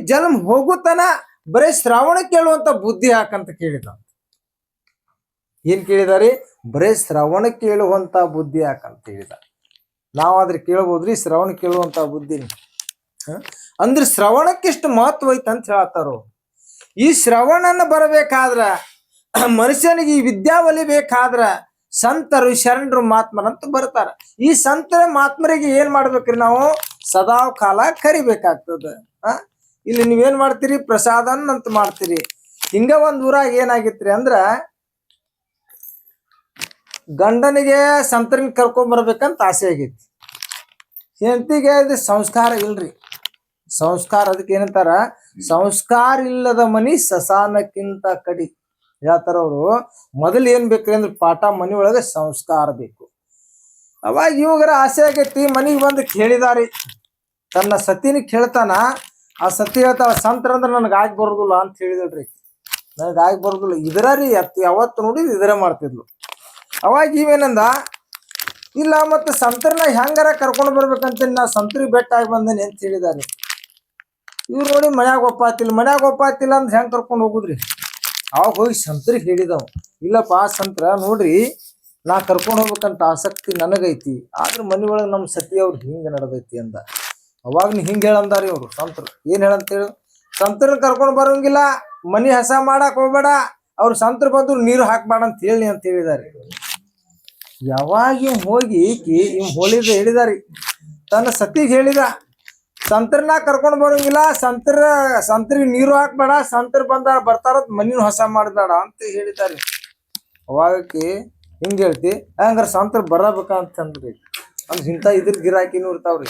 ಜನ್ಮ ಹೋಗುತ್ತಾನ ಬರೀ ಶ್ರವಣ ಕೇಳುವಂತ ಬುದ್ಧಿ ಯಾಕಂತ ಕೇಳಿದ. ಏನ್ ಕೇಳಿದಾರಿ? ಬರೇ ಶ್ರವಣ ಕೇಳುವಂತ ಬುದ್ಧಿ ಯಾಕಂತ ಹೇಳಿದ. ನಾವಾದ್ರೆ ಕೇಳ್ಬೋದ್ರಿ ಶ್ರವಣ ಕೇಳುವಂತ ಬುದ್ಧಿನಿ. ಅಂದ್ರೆ ಶ್ರವಣಕ್ಕಿಷ್ಟು ಮಹತ್ವ ಐತೆ ಅಂತ ಹೇಳತ್ತಾರು. ಈ ಶ್ರವಣನ ಬರಬೇಕಾದ್ರ ಮನುಷ್ಯನಿಗೆ ಈ ವಿದ್ಯಾ ಒಲಿಬೇಕಾದ್ರ ಸಂತರು ಶರಣರು ಮಹಾತ್ಮರಂತ ಬರ್ತಾರ. ಈ ಸಂತರ ಮಹಾತ್ಮರಿಗೆ ಏನ್ ಮಾಡ್ಬೇಕ್ರಿ? ನಾವು ಸದಾ ಕಾಲ ಕರಿಬೇಕಾಗ್ತದ. ಇಲ್ಲಿ ನೀವೇನ್ ಮಾಡ್ತೀರಿ? ಪ್ರಸಾದನ್ ಅಂತ ಮಾಡ್ತೀರಿ. ಹಿಂಗ ಒಂದ್ ಊರಾಗ ಏನಾಗಿತ್ರಿ ಅಂದ್ರ ಗಂಡನಿಗೆ ಸಂತರಿನ ಕರ್ಕೊಂಡ್ ಬರ್ಬೇಕಂತ ಆಸೆ ಆಗೈತಿ. ಹೆಂಡತಿಗೆ ಇದು ಸಂಸ್ಕಾರ ಇಲ್ರಿ. ಸಂಸ್ಕಾರ ಅದಕ್ಕೆ ಏನಂತಾರ? ಸಂಸ್ಕಾರ ಇಲ್ಲದ ಮನಿ ಸಸಾನಕ್ಕಿಂತ ಕಡಿ ಹೇಳ್ತಾರ ಅವರು. ಮೊದಲು ಏನ್ ಬೇಕ್ರಿ ಅಂದ್ರೆ ಪಾಠ ಮನಿ ಒಳಗೆ ಸಂಸ್ಕಾರ ಬೇಕು. ಅವಾಗ ಇವಾಗರ ಆಸೆ ಆಗೈತಿ. ಮನಿಗೆ ಬಂದು ಕೇಳಿದಾರಿ, ತನ್ನ ಸತಿನ ಕೇಳ್ತಾನ. ಆ ಸತಿ ಹೇಳ್ತಾವ, ಸಂತರ ಅಂದ್ರೆ ನನಗೆ ಆಗಿ ಬರೋದಿಲ್ಲ ಅಂತ ಹೇಳಿದಳ್ರಿ. ನನಗೆ ಆಗಿ ಬರೋದಿಲ್ಲ ಇದರ ರೀ. ಯಾವತ್ತು ನೋಡಿ ಇದರ ಮಾಡ್ತಿದ್ಲು. ಅವಾಗ ಇವೇನಂದ, ಇಲ್ಲ ಮತ್ತೆ ಸಂತರನ್ನ ಹೆಂಗಾರ ಕರ್ಕೊಂಡು ಬರ್ಬೇಕಂತ ನಾ ಸಂತರಿಗೆ ಬೆಟ್ಟ ಆಗಿ ಬಂದೇನೆ ಅಂತ ಹೇಳಿದಾರೆ. ಇವ್ರು ನೋಡಿ ಮನ್ಯಾಗ ಒಪ್ಪಾತಿಲ್ಲ. ಮನ್ಯಾಗ ಒಪ್ಪಾತಿಲ್ಲ ಅಂದ್ರೆ ಹೆಂಗ್ ಕರ್ಕೊಂಡು ಹೋಗುದ್ರಿ? ಅವಾಗ ಹೋಗಿ ಸಂತರಿಗೆ ಹೇಳಿದವ, ಇಲ್ಲಪ್ಪ ಸಂತರ ನೋಡ್ರಿ, ನಾ ಕರ್ಕೊಂಡು ಹೋಗ್ಬೇಕಂತ ಆಸಕ್ತಿ ನನಗೈತಿ, ಆದ್ರೆ ಮನಿ ಒಳಗೆ ನಮ್ಮ ಸತಿ ಅವ್ರು ಹಿಂಗ ನಡೆದೈತಿ ಅಂದ. ಅವಾಗ ನೀ ಹಿಂಗ ಹೇಳಂದಾರಿ ಅವ್ರು ಸಂತರು. ಏನ್ ಹೇಳಂತ ಹೇಳು? ಸಂತರನ್ನ ಕರ್ಕೊಂಡು ಬರೋಂಗಿಲ್ಲ, ಮನಿ ಹಸ ಮಾಡಕ್ ಹೋಗ್ಬೇಡ, ಅವ್ರು ಸಂತರು ಬಂದ್ರು ನೀರು ಹಾಕ್ಬೇಡ ಅಂತ ಹೇಳಿ ಅಂತ ಹೇಳಿದಾರೆ. ಯಾವಾಗ ಇವ್ ಹೋಗಿ ಇವ್ ಹೋಳಿದ ಹೇಳಿದಾರಿ, ತನ್ನ ಸತಿಗೆ ಹೇಳಿದ, ಸಂತರನ್ನ ಕರ್ಕೊಂಡು ಬರೋಂಗಿಲ್ಲ, ಸಂತರಿಗೆ ನೀರು ಹಾಕ್ಬೇಡ, ಸಂತರ ಬರ್ತಾರ ಮನಿನೂ ಹೊಸ ಮಾಡ್ಬೇಡ ಅಂತ ಹೇಳಿದಾರೆ. ಅವಾಗಕ್ಕೆ ಹಿಂಗ ಹೇಳ್ತಿ, ಹಂಗಾರ ಸಂತರ ಬರಬೇಕಂತಂದ್ರಿ. ಅಂದ್ರೆ ಇಂಥ ಇದ್ರ ಗಿರಾಕಿನೂ ಇರ್ತಾವ್ರಿ.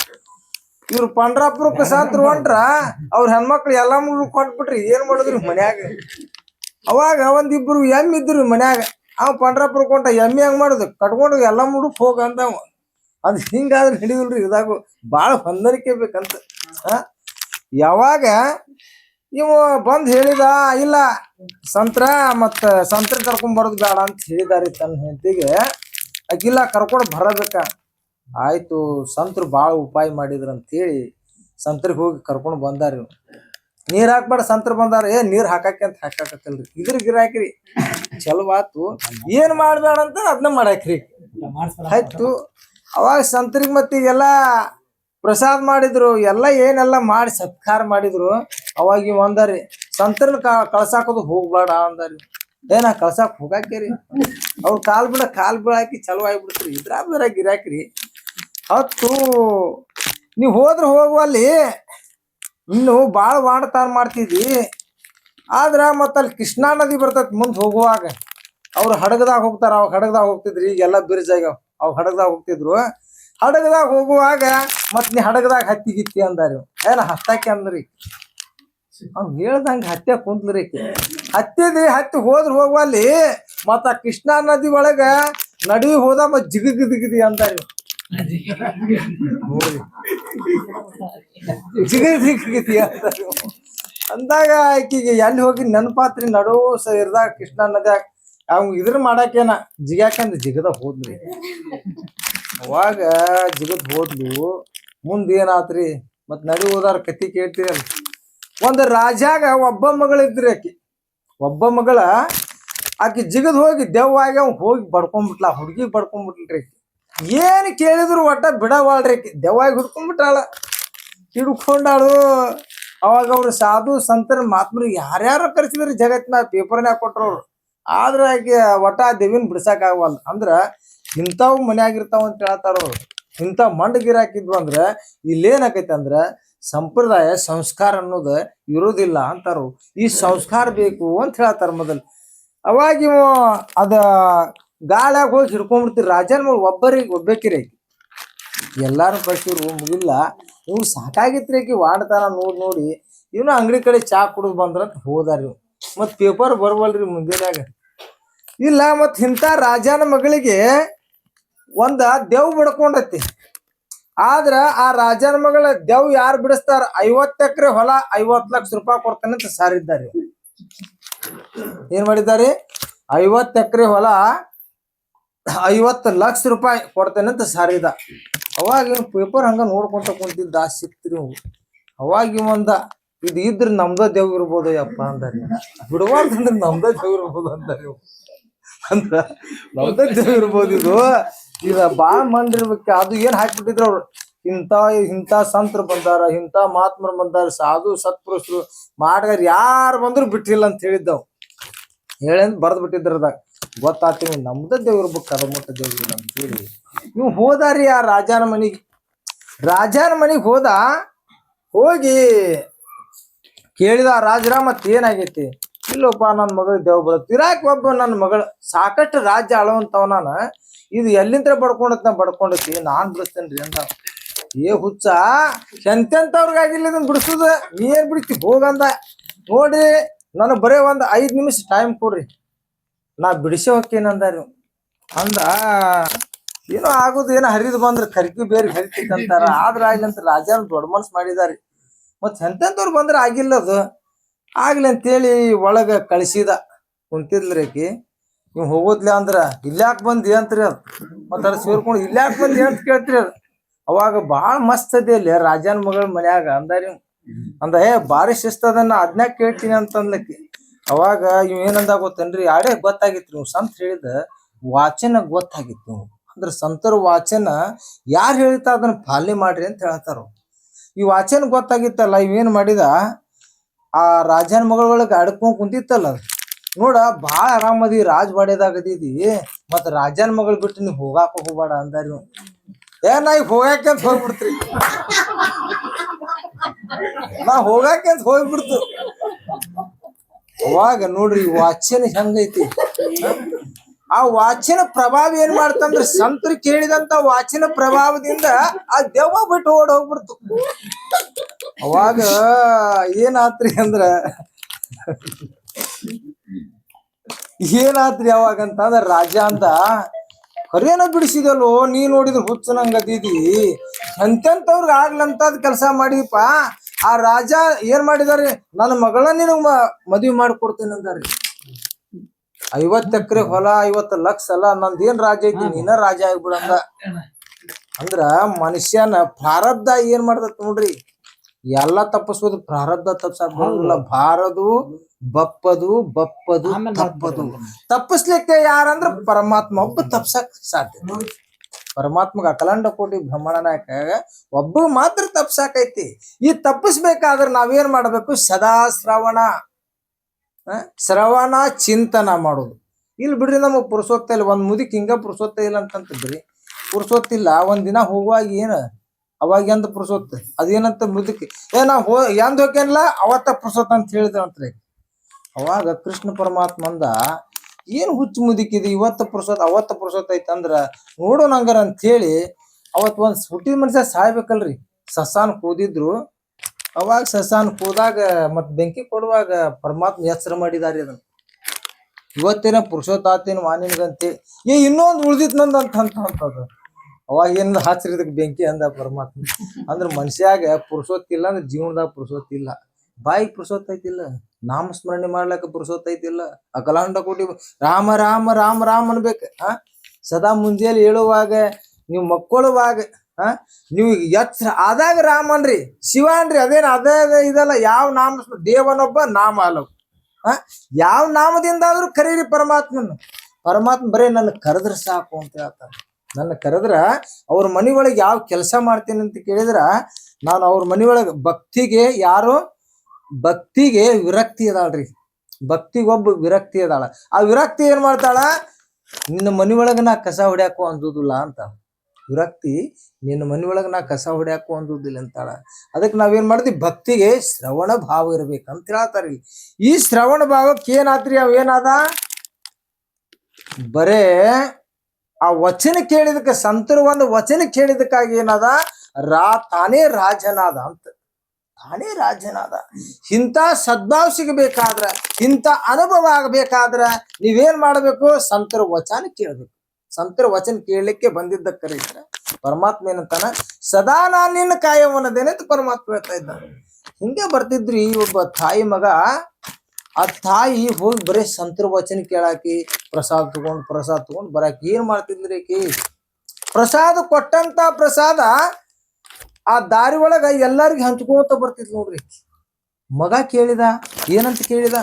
ಇವ್ರು ಪಂಡ್ರಾಪುರಕ್ಕೆ ಸಂತರು ಹೊಂಟ್ರ ಅವ್ರ ಹೆಣ್ಮಕ್ಳು ಎಲ್ಲಾ ಮುಗಿದು ಕೊಟ್ಬಿಟ್ರಿ. ಏನ್ ಮಾಡಿದ್ರಿ ಮನ್ಯಾಗ? ಅವಾಗ ಒಂದಿಬ್ರು ಎಮ್ಮೆ ಇದ್ರು ಮನ್ಯಾಗ. ಅವ್ ಪಂಡ್ರಾಪುರಕ್ಕೆ ಹೊಂಟ. ಎಮ್ಮೆ ಹೆಂಗ್ ಮಾಡುದು? ಕಟ್ಕೊಂಡು ಎಲ್ಲ ಮುಡುಕ್ ಹೋಗ ಅಂದವ. ಅದ್ ಹಿಂಗಾದ್ರೆ ಹಿಡಿದಿಲ್ರಿ. ಇದಾಗು ಬಾಳ ಹೊಂದಾಣಿಕೆ ಬೇಕಂತ. ಯಾವಾಗ ಇವ ಬಂದ್ ಹೇಳಿದ, ಇಲ್ಲ ಸಂತರ ಮತ್ತ ಸಂತರ ಕರ್ಕೊಂಡ್ ಬರೋದು ಬೇಡ ಅಂತ ಹೇಳಿದಾರಿ ತನ್ನ ಹೆಂಡತಿಗೆ. ಅಕ್ಕಿಲ್ಲ ಕರ್ಕೊಂಡು ಬರಬೇಕ. ಆಯ್ತು, ಸಂತರು ಬಾಳ ಉಪಾಯ ಮಾಡಿದ್ರ ಅಂತೇಳಿ ಸಂತರಿಗೆ ಹೋಗಿ ಕರ್ಕೊಂಡು ಬಂದಾರಿ. ನೀರ್ ಹಾಕ್ಬೇಡ, ಸಂತರ ಬಂದಾರ. ನೀರ್ ಹಾಕಾಕಿ ಅಂತ ಹಾಕಾಕತ್ತಲ್ರಿ. ಇದ್ರ ಗಿರಾಕ್ರಿ ಚಲೋ ಆತು. ಏನ್ ಮಾಡ್ಬೇಡ ಅಂತ ಅದನ್ನ ಮಾಡಾಕ್ರಿ. ಆಯ್ತು, ಅವಾಗ ಸಂತರಿಗೆ ಮತ್ತೆ ಎಲ್ಲಾ ಪ್ರಸಾದ ಮಾಡಿದ್ರು, ಎಲ್ಲ ಏನೆಲ್ಲ ಮಾಡಿ ಸತ್ಕಾರ ಮಾಡಿದ್ರು. ಅವಾಗ ಒಂದಾರಿ, ಸಂತರನ್ನ ಕಳ್ಸಾಕೋದು ಹೋಗ್ಬೇಡ ಅಂದಾರಿ. ಏನ ಕಳ್ಸಾಕ್ ಹೋಗಾಕೇರಿ? ಅವ್ರ ಕಾಲ್ ಬೀಳಾಕಿ ಚಲೋ ಆಗ್ಬಿಡ್ತ್ರಿ. ಇದ್ರ ಗಿರಾಕ್ರಿ. ಹತ್ತು ನೀವ್ ಹೋದ್ರ ಹೋಗುವಲ್ಲಿ ಇನ್ನು ಬಾಳ ವಾಣತಾನ ಮಾಡ್ತಿದ್ವಿ. ಆದ್ರ ಮತ್ತ ಅಲ್ಲಿ ಕೃಷ್ಣಾ ನದಿ ಬರ್ತೈತಿ ಮುಂದ್ ಹೋಗುವಾಗ. ಅವ್ರು ಹಡಗದಾಗ ಹೋಗ್ತಾರ. ಅವಾಗ ಹಡಗದಾಗ ಹೋಗ್ತಿದ್ರಿ. ಈಗೆಲ್ಲ ಬಿರ್ಜ್ ಆಗ್ಯಾವ. ಅವ್ ಹಡಗದಾಗ ಹೋಗ್ತಿದ್ರು. ಹಡಗದಾಗ ಹೋಗುವಾಗ ಮತ್ ನೀ ಹಡಗದಾಗ ಹತ್ತಿಗಿತ್ತಿ ಅಂದಾರಿ. ಏನ ಹತ್ತಾಕಿ ಅಂದ್ರಿ. ಅವ್ ಹೇಳ್ದಂಗ ಹತ್ತಿ ಕುಂತ್ಲ್ರಿ. ಹತ್ತಿ ಹೋಗುವಲ್ಲಿ ಮತ್ತ ಕೃಷ್ಣಾ ನದಿ ಒಳಗ ನಡಿ ಹೋದ ಮತ್ ಜಿಗದಿ ಅಂದಾರಿ. ಜಿಗದಿ ಅಂದಾಗ ಆಕಿಗೆ ಎಲ್ಲಿ ಹೋಗಿ ನೆನಪಾತ್ರಿ. ನಡು ಇರ್ದಾಗ ಕೃಷ್ಣಾ ನದಿಯಾಗ ಅವ್ ಇದ್ರ ಮಾಡಾಕೇನ ಜಿಗಾಕಂದ್ ಜಿಗದ ಹೋದ್ರಿ. ಅವಾಗ ಜಿಗದ್ ಹೋದ್ಲು. ಮುಂದ್ ಏನಾತ್ರಿ? ಮತ್ ನಡಿ ಹೋದಾರ ಕತಿ ಕೇಳ್ತೀರಲ್ಲ. ಒಂದ್ ರಾಜಾಗ ಒಬ್ಬ ಮಗಳಿದ್ರಿ. ಒಬ್ಬ ಮಗಳ ಆಕಿ ಜಿಗದ್ ಹೋಗಿ ದೆವ್ವಾಗಿ ಅವ್ ಹೋಗಿ ಬಡ್ಕೊಂಡ್ಬಿಟ್ಲ. ಹುಡ್ಗಿ ಬಡ್ಕೊಂಡ್ಬಿಟ್ಲ್ರಿ. ಏನ್ ಕೇಳಿದ್ರು ಒಟ್ಟ ಬಿಡವಾಳ್ರಿ. ದೆವ್ವಾಗಿ ಹಿಡ್ಕೊಂಡ್ಬಿಟ್ಟಾಳ. ಹಿಡ್ಕೊಂಡಾಳು. ಅವಾಗ ಅವ್ರು ಸಾಧು ಸಂತರ ಮಹಾತ್ಮರು ಯಾರ್ಯಾರ ಕರ್ಸಿದ್ರಿ ಜಗತ್ತಿನ ಪೇಪರ್ನ್ಯಾಗ ಕೊಟ್ರವ್ರು. ಆದ್ರ ಆಕೆ ಒಟ್ಟ ದೇವಿನ ಬಿಡ್ಸಾಕ್ ಆಗವಲ್ಲ. ಅಂದ್ರ ಇಂಥವ್ ಮನ್ಯಾಗಿರ್ತಾವ ಅಂತ ಹೇಳ್ತಾರ ಅವ್ರು. ಇಂಥ ಮಂಡಗಿರಾಕಿದ್ವು ಅಂದ್ರ ಇಲ್ಲೇನಾಕೈತಿ ಅಂದ್ರ ಸಂಪ್ರದಾಯ ಸಂಸ್ಕಾರ ಅನ್ನೋದು ಇರೋದಿಲ್ಲ ಅಂತಾರು. ಈ ಸಂಸ್ಕಾರ ಬೇಕು ಅಂತ ಹೇಳ್ತಾರ ಮೊದಲು. ಅವಾಗ ಇವ ಅದ ಗಾಳ್ಯಾಗ ಹೋಗಿ ಹಿಡ್ಕೊಂಡ್ಬಿಡ್ತೀರಿ. ರಾಜನ ಒಬ್ಬಕಿರಿ. ಎಲ್ಲಾರು ಕಳ್ಸಿರು ಮುಗಿಲ್ಲ. ಇವ್ ಸಾಕಾಗಿತ್ರಿ. ಆಕಿ ವಾಡ್ತಾನ ನೋಡಿ ಇವನು ಅಂಗಡಿ ಕಡೆ ಚಾ ಕುಡಿದ್ ಬಂದ್ರಂತ ಹೋದಾರಿ. ಮತ್ ಪೇಪರ್ ಬರ್ವಲ್ರಿ ಮುಂದಿನಾಗ. ಇಲ್ಲ ಮತ್ ಇಂಥ ರಾಜನ ಮಗಳಿಗೆ ಒಂದ ದೆವ್ ಬಿಡ್ಕೊಂಡತಿ. ಆದ್ರ ಆ ರಾಜನ ಮಗಳ ದೆವ್ ಯಾರು ಬಿಡಿಸ್ತಾರ? 50 ಎಕರೆ ಹೊಲ 50 ಲಕ್ಷ ರೂಪಾಯಿ ಕೊಡ್ತಾನೆ ಅಂತ ಸಾರಿದ್ದಾರೆ. ಏನ್ ಮಾಡಿದ್ದಾರೆ? 50 ಎಕರೆ ಹೊಲ 50 ಲಕ್ಷ ರೂಪಾಯಿ ಕೊಡ್ತೇನೆ ಅಂತ ಸಾರಿದ. ಅವಾಗ ಪೇಪರ್ ಹಂಗ ನೋಡ್ಕೊಂತ ಕುಂತಿದ್ದ. ಸಿಕ್ತ್ರಿ. ಅವಾಗ ಒಂದ ಇದು ಇದ್ರ ನಮ್ದ ದೇವ್ ಇರ್ಬೋದು ಯಪ್ಪ ಅಂದಾರೆ. ಬಿಡಬಾರ್ದಂದ್ರೆ ನಮ್ದ ದೇವ್ ಇರ್ಬೋದು ಅಂತಾರೆ ಅಂದ್ರ ನಮ್ದ ದೇವ್ ಇರ್ಬೋದು ಇದು. ಈಗ ಬಾಳ್ ಮಂದಿರ್ಬೇಕು. ಅದು ಏನ್ ಹಾಕ್ಬಿಟ್ಟಿದ್ರು ಅವ್ರು, ಇಂಥ ಸಂತರು ಬಂದಾರ, ಇಂಥ ಮಹಾತ್ಮರು ಬಂದಾರ, ಸಾಧು ಸತ್ಪುರುಷರು ಮಾಡ್ಗಾರ ಯಾರು ಬಂದ್ರು ಬಿಟ್ಟಿಲ್ಲ ಅಂತ ಹೇಳಿದ್ದವ್ ಹೇಳಂದ್ ಬರ್ದ್ ಬಿಟ್ಟಿದ್ರದಾಗ ಗೊತ್ತಾಗ್ತೀವಿ ನಮ್ದ ದೇವ್ರ ಇರ್ಬೇಕು ಕದಮುಟ್ಟ ದೇವ್ರ ಅಂತ ಹೇಳಿ. ನೀವು ಹೋದಾರಿ ಆ ರಾಜನ ಮನಿಗ್ ಹೋದ. ಹೋಗಿ ಕೇಳಿದ ರಾಜರ ಮತ್ ಏನಾಗೈತಿ? ಇಲ್ಲಪ್ಪ ನನ್ನ ಮಗಳು ದೇವ್ ಬರುತ್ತೆ ಇರಾಕ್ ಒಬ್ಬ ನನ್ನ ಮಗಳು ಸಾಕಷ್ಟು ರಾಜ್ಯ ಆಳುವಂತವ ನಾನು, ಇದು ಎಲ್ಲಿಂದ ಬಡ್ಕೊಂಡೈತಿ ನಾನ್ ಬಿಡಿಸ್ತೇನ್ರಿ ಅಂತ. ಏ ಹುಚ್ಚ, ಎಂತೆಂತವ್ರಿಗಾಗಿಲ್ಲ ಇದನ್ನ ಬಿಡಿಸುದ, ನೀ ಏನ್ ಬಿಡ್ತಿ ಹೋಗಂದ. ನೋಡ್ರಿ ನನಗ್ ಬರೇ 5 ನಿಮಿಷ ಟೈಮ್ ಕೊಡ್ರಿ, ನಾ ಬಿಡಿಸಿ ಹೋಗ್ತೇನಂದಾರಿ ಅಂದ. ಏನೋ ಆಗುದು, ಏನೋ ಹರಿದು ಬಂದ್ರ ಕರ್ಕಿ ಬೇರೆ ಹರಿತಿತ್ತಂತಾರ. ಆದ್ರ ಆಗ್ಲಂತ ರಾಜನ ದೊಡ್ಡ ಮನ್ಸ್ ಮಾಡಿದಾರಿ. ಮತ್ ಎಂತೆಂತವ್ರು ಬಂದ್ರ ಆಗಿಲ್ಲ, ಅದು ಆಗ್ಲಿ ಅಂತೇಳಿ ಒಳಗ ಕಳಿಸಿದ. ಕುಂತಿದ್ಲ್ರಿ ಆಕಿ. ನೀವು ಹೋಗೋದ್ಲ ಅಂದ್ರ ಇಲ್ಯಾಕ್ ಬಂದಿ ಅಂತ್ರಿ ಅದು. ಮತ್ತ ಅದ್ ಸೇರ್ಕೊಂಡು ಇಲ್ಯಾಕ್ ಬಂದಿ ಅಂತ ಕೇಳ್ತ್ರಿ ಅದು. ಅವಾಗ ಬಾಳ ಮಸ್ತ್ ಅದಿ ಅಲ್ಲಿ ರಾಜನ ಮಗಳ ಮನ್ಯಾಗ ಅಂದಾರಿ. ಅಂದ ಬಾರಿ ಶಿಸ್ತದನ್ನ ಅದ್ನ್ಯಾಕ್ ಕೇಳ್ತೀನಿ ಅಂತಂದ್ಲಕ್ಕಿ. ಅವಾಗ ಇವ್ ಏನಂದ ಗೊತ್ತೇನ್ರಿ, ಆಡೇ ಗೊತ್ತಾಗಿತ್ತು ನೀವು ಸಂತ ಹೇಳಿದ ವಾಚನ ಗೊತ್ತಾಗಿತ್ತು. ಅಂದ್ರ ಸಂತರ ವಾಚನ ಯಾರು ಹೇಳ್ತಾ ಅದನ್ನ ಪಾಲನೆ ಮಾಡ್ರಿ ಅಂತ ಹೇಳ್ತಾರ. ಈ ವಾಚನ ಗೊತ್ತಾಗಿತ್ತಲ್ಲ, ಇವೇನ್ ಮಾಡಿದ ಆ ರಾಜನ ಮಗಳೊಳಗ ಅಡ್ಕೊಂಡ್ ಕುಂತಿತ್ತಲ್ಲ, ನೋಡ ಬಾಳ ಆರಾಮದಿ ರಾಜವಾಡ್ಯದಾಗದಿದಿ, ಮತ್ ರಾಜನ ಮಗಳು ಬಿಟ್ಟು ನೀವ್ ಹೋಗಾಕ ಹೋಗ್ಬೇಡ ಅಂದಾರಿ. ನಾ ಈಗ ಹೋಗಾಕಂತ ಹೋಗ್ಬಿಡ್ತ್ರಿ, ನಾ ಹೋಗಾಕಂತ ಹೋಗ್ಬಿಡ್ತು. ಅವಾಗ ನೋಡ್ರಿ ವಾಚನ ಹೆಂಗೈತಿ. ಆ ವಾಚನ ಪ್ರಭಾವ ಏನ್ ಮಾಡ್ತಂದ್ರ ಸಂತರು ಕೇಳಿದಂತ ವಾಚನ ಪ್ರಭಾವದಿಂದ ಆ ದೆವ್ವ ಬಿಟ್ಟು ಓಡ್ ಹೋಗ್ಬಿಡ್ತು. ಅವಾಗ ಏನಾತ್ರಿ ಅವಾಗ ಅಂತಂದ್ರ ರಾಜ ಅಂದ, ಕರೇನ ಬಿಡಿಸಿದಲ್ಲೋ ನೀ ನೋಡಿದ್ರ ಹುಚ್ಚನಂಗದಿದಿ, ಎಂತೆಂತವ್ರಿಗೆ ಆಗ್ಲಂತದ್ ಕೆಲಸ ಮಾಡಿದಪ್ಪ. ಆ ರಾಜ ಏನ್ ಮಾಡಿದಾರಿ, ನನ್ನ ಮಗಳ ನಿನಗ್ ಮದ್ವಿ ಮಾಡಿಕೊಡ್ತೇನೆ ಅಂದಾರಿ. 50 ಎಕರೆ ಹೊಲ, 50 ಲಕ್ಷ ಅಲ್ಲ, ನಂದೇನ್ ರಾಜ ಐತಿ, ನೀನ ರಾಜ ಆಗ್ಬಿಡಂದ. ಅಂದ್ರ ಮನುಷ್ಯನ ಪ್ರಾರಬ್ಧ ಏನ್ ಮಾಡ್ತತ್ ನೋಡ್ರಿ, ಎಲ್ಲಾ ತಪ್ಪಿಸ್ಬೋದು. ಪ್ರಾರಬ್ಧ ತಪ್ಸಲ್ಲ, ಬಾರದು ಬಪ್ಪದು ತಪ್ಪದು. ತಪ್ಪಿಸ್ಲಿಕ್ಕೆ ಯಾರಂದ್ರ ಪರಮಾತ್ಮ ಒಬ್ಬ ತಪ್ಸಕ್ ಸಾಧ್ಯ. ಪರಮಾತ್ಮಗ ಅಖಲಾಂಡ ಕೋಟಿ ಬ್ರಹ್ಮಾಂಡ ನಾಯಕ ಒಬ್ಬ ಮಾತ್ರ ತಪ್ಸಾಕೈತಿ. ಈ ತಪ್ಪಿಸ್ಬೇಕಾದ್ರ ನಾವೇನ್ ಮಾಡ್ಬೇಕು? ಸದಾ ಶ್ರವಣ ಚಿಂತನ ಮಾಡೋದು. ಇಲ್ಲಿ ಬಿಡ್ರಿ, ನಮಗ್ ಪುರುಸೊತ್ತ ಇಲ್ಲ. ಒಂದ್ ಮುದಿಕ್ ಹಿಂಗ ಪುರುಸೊತ್ತ ಇಲ್ಲ ಅಂತಂತಿದ್ರಿ, ಪುರುಸೊತ್ತಿಲ್ಲ. ಒಂದ್ ದಿನ ಹೋಗುವಾಗ ಏನ ಅವಾಗ ಎಂದ ಪುರುಸೊತ್ತ ಅದೇನಂತ ಮುದುಕಿ ನಾ ಎಂದ್ ಹೋಗ್ಯನಲ್ಲ ಅವತ್ತ ಪುರುಸೊತ್ತ ಅಂತ ಹೇಳಿದ್ರಂತ್ರಿ. ಅವಾಗ ಕೃಷ್ಣ ಪರಮಾತ್ಮ ಅಂದ, ಏನ್ ಹುಚ್ಚು ಮುದುಕಿದಿ, ಇವತ್ತ ಪುರುಸೊತ್ ಅವತ್ತ ಪುರುಸೊತ್ ಐತಂದ್ರ ನೋಡು ನಂಗಾರ ಅಂತ ಹೇಳಿ ಅವತ್ ಒಂದ್ ಹುಟ್ಟಿದ ಮನುಷ್ಯ ಸಾಯ್ಬೇಕಲ್ರಿ, ಸಸಾನ್ ಕೂದಿದ್ರು. ಅವಾಗ ಸಸಾನ್ ಕೂದಾಗ ಮತ್ ಬೆಂಕಿ ಕೊಡುವಾಗ ಪರಮಾತ್ಮ ಎಚ್ಚರ ಮಾಡಿದಾರಿ ಅದನ್ನ. ಇವತ್ತೇನ ಪುರುಷೋತ್ತಾತೇನು ಮಾನಿನ್ಗಂತೆ ಇನ್ನೊಂದು ಉಳ್ದಿತ್ ನಂದ್ ಅಂತದ. ಅವಾಗ ಏನ್ ಹಚ್ಚರಿದಕ್ ಬೆಂಕಿ ಅಂದ ಪರಮಾತ್ಮ. ಅಂದ್ರ ಮನುಷ್ಯಾಗ ಪುರುಷೋತ್ತಿಲ್ಲ ಅಂದ್ರೆ ಜೀವನದಾಗ ಪುರುಷೋತ್ತಿಲ್ಲ. ಬಾಯಿಗೆ ಪುರುಷೋತ್ತೈತಿಲ್ಲ, ನಾಮಸ್ಮರಣೆ ಮಾಡ್ಲಕ್ಕ ಪುರುಷೋತ್ತೈತಿಲ್ಲ. ಅಖಲಾಂಡ ಕೋಟಿ ರಾಮ ರಾಮ ರಾಮ ರಾಮ ಅನ್ಬೇಕ. ಸದಾ ಮುಂಜಾನೆ ಹೇಳುವಾಗ, ನೀವು ಮಕ್ಕಳುವಾಗ, ನೀವು ಎಚ್ಚರ ಆದಾಗ ರಾಮ ಅನ್ರಿ, ಶಿವ ಅನ್ರಿ. ಅದೇನ ಅದೇ ಇದಲ್ಲ. ಯಾವ ನಾಮ, ದೇವನೊಬ್ಬ ನಾಮ ಅಲ್ಲವ. ಯಾವ ನಾಮದಿಂದ ಆದ್ರೂ ಕರೀರಿ ಪರಮಾತ್ಮನ. ಪರಮಾತ್ಮ ಬರೇ ನನ್ನ ಕರೆದ್ರ ಸಾಕು ಅಂತ ಹೇಳ್ತಾನೆ. ನನ್ನ ಕರೆದ್ರ ಅವ್ರ ಮನಿ ಒಳಗೆ ಯಾವ ಕೆಲಸ ಮಾಡ್ತೀನಿ ಅಂತ ಕೇಳಿದ್ರ, ನಾನು ಅವ್ರ ಮನಿ ಒಳಗೆ ಭಕ್ತಿಗೆ ವಿರಕ್ತಿ ಅದಾಳ್ರಿ. ಭಕ್ತಿಗೊಬ್ಬ ವಿರಕ್ತಿ ಅದಾಳ. ಆ ವಿರಕ್ತಿ ಏನ್ ಮಾಡ್ತಾಳ? ನಿನ್ನ ಮನಿ ಒಳಗ ನಾ ಕಸ ಹೊಡ್ಯಾಕೋ ಅಂದುದಿಲ್ಲ ಅಂತ. ವಿರಕ್ತಿ ನಿನ್ನ ಮನಿ ಒಳಗ ನಾ ಕಸ ಹೊಡ್ಯಾಕೋ ಅಂದುದಿಲ್ಲ ಅಂತಾಳ. ಅದಕ್ಕೆ ನಾವೇನ್ ಮಾಡ್ತೀವಿ? ಭಕ್ತಿಗೆ ಶ್ರವಣ ಭಾವ ಇರ್ಬೇಕಂತ ಹೇಳ್ತಾರಿ. ಈ ಶ್ರವಣ ಭಾವಕ್ಕೆ ಏನಾತ್ರಿ? ಅವೇನಾದ ಬರೇ ಆ ವಚನ ಕೇಳಿದಕ್ಕೆ, ಸಂತರ ಒಂದು ವಚನ ಕೇಳಿದಕ್ಕಾಗಿ ಏನದ ತಾನೇ ರಾಜನಾದ ಅಂತ. ತಾನೇ ರಾಜನಾದ. ಇಂಥ ಸದ್ಭಾವ ಸಿಗಬೇಕಾದ್ರ, ಇಂಥ ಅನುಭವ ಆಗಬೇಕಾದ್ರ ನೀವೇನ್ ಮಾಡ್ಬೇಕು? ಸಂತರ ವಚನ ಕೇಳ್ಬೇಕು. ಸಂತರ ವಚನ ಕೇಳಲಿಕ್ಕೆ ಬಂದಿದ್ದ ಕರೀತಾರ. ಪರಮಾತ್ಮ ಏನಂತಾನ? ಸದಾ ನಾನ್ ನಿನ್ನ ಕಾಯವನ್ನದೇನೆ ಅಂತ ಪರಮಾತ್ಮ ಹೇಳ್ತಾ ಇದ್ದಾನೆ. ಹಿಂಗೆ ಬರ್ತಿದ್ರಿ ಒಬ್ಬ ತಾಯಿ ಮಗ. ಆ ತಾಯಿ ಹೋಗಿ ಬರೀ ಸಂತರ ವಚನ ಕೇಳಾಕಿ ಪ್ರಸಾದ ತಗೊಂಡ್ ಬರಾಕಿ ಏನ್ ಮಾಡ್ತಿದ್ರಿ ಆಕಿ? ಪ್ರಸಾದ ಕೊಟ್ಟಂತ ಪ್ರಸಾದ ಆ ದಾರಿ ಒಳಗ ಎಲ್ಲಾರ್ಗಿ ಹಂಚ್ಕೋತ ಬರ್ತಿದ್ ನೋಡ್ರಿ. ಮಗ ಕೇಳಿದ, ಏನಂತ ಕೇಳಿದ,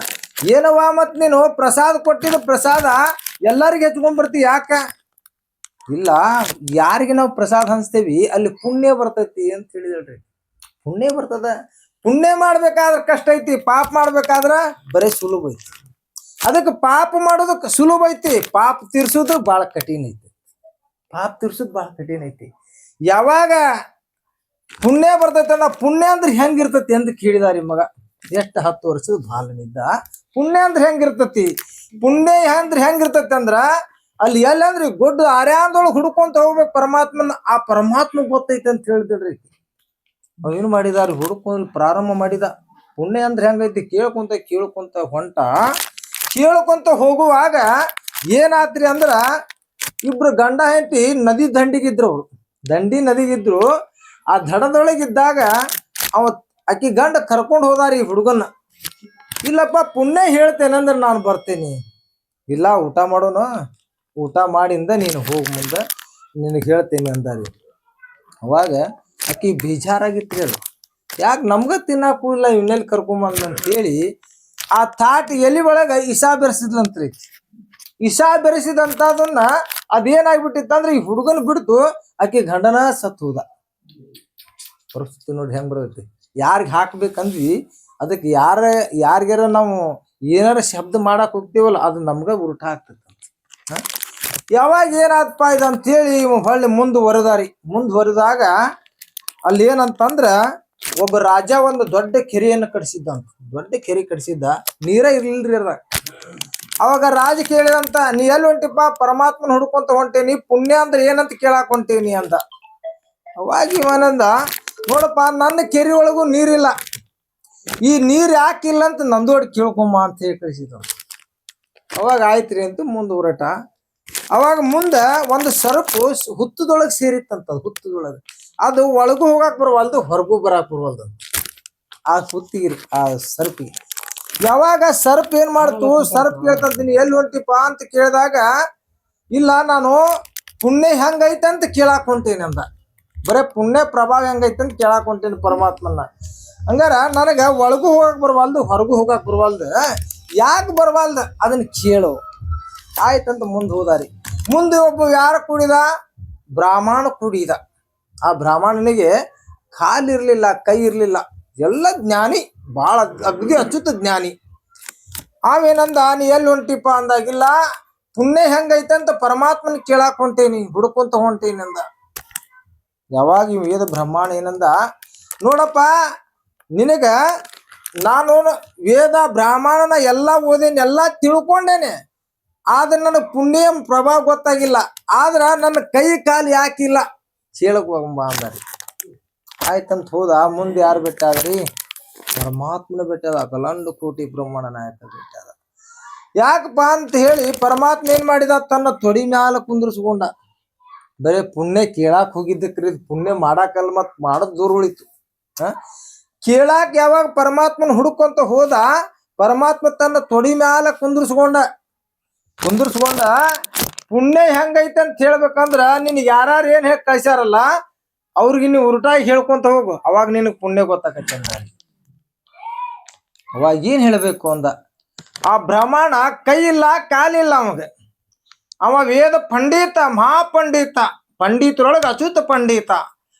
ಏನವ್ವ ಮತ್ ನೀನು ಪ್ರಸಾದ ಕೊಟ್ಟಿದ ಪ್ರಸಾದ ಎಲ್ಲರಿಗೆ ಹೆಚ್ಕೊಂಡ್ ಬರ್ತಿ ಯಾಕ? ಇಲ್ಲ, ಯಾರಿಗೆ ನಾವು ಪ್ರಸಾದ ಹಂಚ್ತೇವಿ ಅಲ್ಲಿ ಪುಣ್ಯ ಬರ್ತೈತಿ ಅಂತ ಹೇಳಿದಳ್ರಿ. ಪುಣ್ಯ ಬರ್ತದ. ಪುಣ್ಯ ಮಾಡ್ಬೇಕಾದ್ರ ಕಷ್ಟ ಐತಿ, ಪಾಪ ಮಾಡ್ಬೇಕಾದ್ರ ಬರೀ ಸುಲಭ ಐತಿ. ಅದಕ್ಕೆ ಪಾಪ ಮಾಡೋದಕ್ಕೆ ಸುಲಭ ಐತಿ, ಪಾಪ ತೀರ್ಸೋದು ಬಹಳ ಕಠಿಣ ಐತಿ. ಪಾಪ ತೀರ್ಸೋದು ಬಹಳ ಕಠಿಣ ಐತಿ. ಯಾವಾಗ ಪುಣ್ಯ ಬರ್ತೈತಿ ಅಲ್ಲ, ಪುಣ್ಯ ಅಂದ್ರೆ ಹೆಂಗಿರ್ತತಿ ಅಂತ ಕೇಳಿದಾರಿ ಮಗ. ಎಷ್ಟು 10 ವರ್ಷದ ಬಾಲನಿದ್ದ. ಪುಣ್ಯ ಅಂದ್ರೆ ಹೆಂಗಿರ್ತತಿ? ಪುಣ್ಯ ಅಂದ್ರೆ ಹೆಂಗಿರ್ತತಿ ಅಂದ್ರ ಅಲ್ಲಿ ಎಲ್ಲಂದ್ರಿ ಗೊಡ್ಡ ಆರ್ಯಾಂದೊಳಗೆ ಹುಡ್ಕೊಂತ ಹೋಗ್ಬೇಕು ಪರಮಾತ್ಮನ. ಆ ಪರಮಾತ್ಮ ಗೊತ್ತೈತಿ ಅಂತ ಹೇಳಿದ್ರಿ. ಅವೇನು ಮಾಡಿದಾರ, ಹುಡ್ಕೊಂಡು ಪ್ರಾರಂಭ ಮಾಡಿದ. ಪುಣ್ಯ ಅಂದ್ರೆ ಹೆಂಗೈತಿ? ಕೇಳ್ಕೊಂತ ಹೊಂಟ. ಕೇಳ್ಕೊಂತ ಹೋಗುವಾಗ ಏನಾತ್ರಿ ಅಂದ್ರ, ಇಬ್ರು ಗಂಡ ಹೆಂಡತಿ ನದಿ ದಂಡಿಗಿದ್ರು. ಅವ್ರು ದಂಡಿ ನದಿಗಿದ್ರು. ಆ ದಡದೊಳಗಿದ್ದಾಗ ಅವ ಆಕಿ ಗಂಡ ಕರ್ಕೊಂಡು ಹೋದಾರ ಈ ಹುಡುಗನ್ನ. ಇಲ್ಲಪ್ಪ ಪುಣ್ಯ ಹೇಳ್ತೇನಂದ್ರೆ ನಾನು ಬರ್ತೇನೆ. ಇಲ್ಲ, ಊಟ ಮಾಡೋಣ, ಊಟ ಮಾಡಿಂದ ನೀನು ಹೋಗಿ ಮುಂದೆ ನಿನಗೆ ಹೇಳ್ತೇನೆ ಅಂದಾರಿ. ಅವಾಗ ಆಕಿ ಬೇಜಾರಾಗಿತ್ರಿ. ಅದು ಯಾಕೆ ನಮ್ಗ ತಿನ್ನಾಕೂ ಇಲ್ಲ, ಇವನ್ನೆಲ್ಲಿ ಕರ್ಕೊಂಬಂದಂತೇಳಿ ಆ ತಾಟ್ ಎಲಿ ಒಳಗೆ ಇಶಾ ಬೆರೆಸಿದ್ಲಂತ್ರಿ. ಇಶಾ ಬೆರೆಸಿದಂತದನ್ನ ಅದೇನಾಗ್ಬಿಟ್ಟಿತ್ತಂದ್ರೆ ಈ ಹುಡುಗನ ಬಿಡ್ತು ಆಕಿ ಗಂಡನ ಸತ್ತು ಹೋದ. ಪರಿಸ್ಥಿತಿ ನೋಡಿ ಹೆಂಗ್ ಬರ್ತೈತಿ. ಯಾರಿಗೆ ಹಾಕ್ಬೇಕಂದ್ವಿ ಅದಕ್ಕೆ ಯಾರಿಗಾರ ನಾವು ಏನಾರ ಶಬ್ದ ಮಾಡಕ್ ಹೋಗ್ತೀವಲ್ಲ ಅದು ನಮ್ಗ ಉಲ್ಟ ಆಗ್ತೈತಿ. ಯಾವಾಗ ಏನಾದಪ್ಪ ಇದಂತೇಳಿ ಹೊಳ್ಳಿ ಮುಂದುವರೆದಾಗ ಅಲ್ಲಿ ಏನಂತಂದ್ರ, ಒಬ್ಬ ರಾಜ ಒಂದು ದೊಡ್ಡ ಕೆರೆಯನ್ನು ಕಟ್ಸಿದ್ದಂತ. ದೊಡ್ಡ ಕೆರೆ ಕಟ್ಸಿದ್ದ, ನೀರ ಇರ್ಲಿಲ್ರಿ ಅದ್ರಾಗ. ಅವಾಗ ರಾಜ ಕೇಳಿದಂತ, ನೀ ಎಲ್ಲಿ ಹೊಂಟಿಪ್ಪ? ಪರಮಾತ್ಮನ ಹುಡ್ಕೊಂತ ಹೊಂಟೇನಿ, ಪುಣ್ಯ ಅಂದ್ರೆ ಏನಂತ ಕೇಳಾಕ್ ಹೊಂಟೇನಿ ಅಂದ. ಅವಾಗ ಇವನಂದ, ನೋಡಪ್ಪ ನನ್ನ ಕೆರೆ ಒಳಗೂ ನೀರಿಲ್ಲ, ಈ ನೀರ್ ಯಾಕಿಲ್ಲ ಅಂತ ನಂದೋಡಿ ಕೇಳ್ಕೊಂಬ ಅಂತ ಹೇಳಿ ಕಳಿಸಿದ. ಅವಾಗ ಆಯ್ತ್ರಿ ಅಂತ ಮುಂದೆ ಹೊರಟ. ಅವಾಗ ಮುಂದೆ ಒಂದು ಸರಪು ಹುತ್ತದೊಳಗೆ ಸೇರಿತ್ತಂತ. ಹುತ್ತದೊಳಗೆ ಅದು ಒಳಗೂ ಹೋಗಾಕ್ ಬರವಲ್ದು, ಹೊರಗೂ ಬರಾಕ್ ಬರವಲ್ದು ಆ ಹುತ್ತಿಗೆ, ಆ ಸರಪಿಗೆ. ಯಾವಾಗ ಸರ್ಪ್ ಏನ್ ಮಾಡ್ತು, ಸರ್ಪ್ ಕೇಳ್ತಂತೀನಿ ಎಲ್ಲಿ ಹೊಂಟಿಪ್ಪ ಅಂತ ಕೇಳಿದಾಗ, ಇಲ್ಲ ನಾನು ಪುಣ್ಯ ಹೆಂಗೈತೆ ಅಂತ ಕೇಳಾಕ್ ಹೊಂಟೇನಿ ಅಂದ. ಬರೇ ಪುಣ್ಯ ಪ್ರಭಾವ ಹೆಂಗೈತೆ ಅಂತ ಕೇಳಾಕ್ ಹೊಂಟೇನಿ ಪರಮಾತ್ಮನ. ಹಂಗಾರ ನನಗ ಒಳಗೂ ಹೋಗಕ್ ಬರವಲ್ದು, ಹೊರಗೂ ಹೋಗಕ್ ಬರವಲ್ದು, ಯಾಕೆ ಬರವಲ್ದು ಅದನ್ನ ಕೇಳು ಆಯ್ತಂತ ಮುಂದೆ ಹೋದಾರಿ. ಮುಂದೆ ಒಬ್ಬ ಯಾರ ಕೂಡಿದ? ಬ್ರಾಹ್ಮಣ ಕೂಡಿದ. ಆ ಬ್ರಾಹ್ಮಣನಿಗೆ ಕಾಲಿರ್ಲಿಲ್ಲ, ಕೈ ಇರ್ಲಿಲ್ಲ, ಎಲ್ಲ ಜ್ಞಾನಿ, ಬಹಳ ಅಗ್ದಿ ಅಚ್ಯುತ ಜ್ಞಾನಿ. ಅವೇನಂದ, ನೀ ಎಲ್ಲಿ ಹೊಂಟಿಪ್ಪ ಅಂದಾಗಿಲ್ಲ, ಪುಣ್ಯ ಹೆಂಗೈತೆ ಅಂತ ಪರಮಾತ್ಮನ ಕೇಳಾಕ್ ಹೊಂಟೇನಿ, ಹುಡ್ಕೊಂತ ಹೊಂಟೇನಿ ಅಂದ. ಯಾವಾಗ ಇವ್ ವೇದ ಬ್ರಹ್ಮಾಂಡ ಏನಂದ, ನೋಡಪ್ಪ ನಿನಗ ನಾನು ವೇದ ಬ್ರಾಹ್ಮಣನ ಎಲ್ಲ ಓದೇನಿ, ಎಲ್ಲ ತಿಳ್ಕೊಂಡೇನೆ, ಆದ್ರೆ ನನಗೆ ಪುಣ್ಯ ಪ್ರಭಾವ ಗೊತ್ತಾಗಿಲ್ಲ, ಆದ್ರ ನನ್ನ ಕೈ ಕಾಲು ಯಾಕಿಲ್ಲ, ಚೇಳಕ್ ಹೋಗಂಬ ಅಂದಾರಿ. ಆಯ್ತಂತ ಹೋದ. ಮುಂದೆ ಯಾರು ಬಿಟ್ಟಾದ್ರಿ? ಪರಮಾತ್ಮನ ಬಿಟ್ಟದ, ಅಖಿಲಾಂಡ ಕೋಟಿ ಬ್ರಹ್ಮಾಂಡ ನಾಯಕ ಬಿಟ್ಟದ. ಯಾಕಪ್ಪ ಅಂತ ಹೇಳಿ ಪರಮಾತ್ಮ ಏನ್ ಮಾಡಿದ, ತನ್ನ ತೊಡಿ ಮ್ಯಾಲ ಕುಂದ್ರಿಸ್ಕೊಂಡ. ಬರೀ ಪುಣ್ಯ ಕೇಳಾಕ್ ಹೋಗಿದ್ದಕ್ರಿ, ಪುಣ್ಯ ಮಾಡಾಕಲ್ಲ, ಮತ್ ಮಾಡೋದ್ ದೂರ ಉಳಿತು. ಕೇಳಾಕ್ ಯಾವಾಗ ಪರಮಾತ್ಮನ ಹುಡುಕೊಂತ ಹೋದ, ಪರಮಾತ್ಮ ತನ್ನ ತೊಡಿ ಮ್ಯಾಲ ಕುಂದ್ರಿಸ್ಕೊಂಡ. ಪುಣ್ಯ ಹೆಂಗೈತೆ ಅಂತ ಹೇಳ್ಬೇಕಂದ್ರ ನಿನ್ಗೆ ಯಾರು ಏನ್ ಹೇಗ್ ಕಳ್ಸ್ಯಾರಲ್ಲ ಅವ್ರಿಗೆ ನೀವು ಉರುಟಾಗಿ ಹೇಳ್ಕೊಂತ ಹೋಗು, ಅವಾಗ ನಿನಗ್ ಪುಣ್ಯ ಗೊತ್ತಾಕತ್ತ. ಅವಾಗ ಏನ್ ಹೇಳ್ಬೇಕು ಅಂದ. ಆ ಬ್ರಾಹ್ಮಣ ಕೈ ಇಲ್ಲ, ಕಾಲಿಲ್ಲ, ಅವ ವೇದ ಪಂಡಿತ, ಮಹಾಪಂಡಿತ, ಪಂಡಿತರೊಳಗೆ ಅಚ್ಯುತ ಪಂಡಿತ.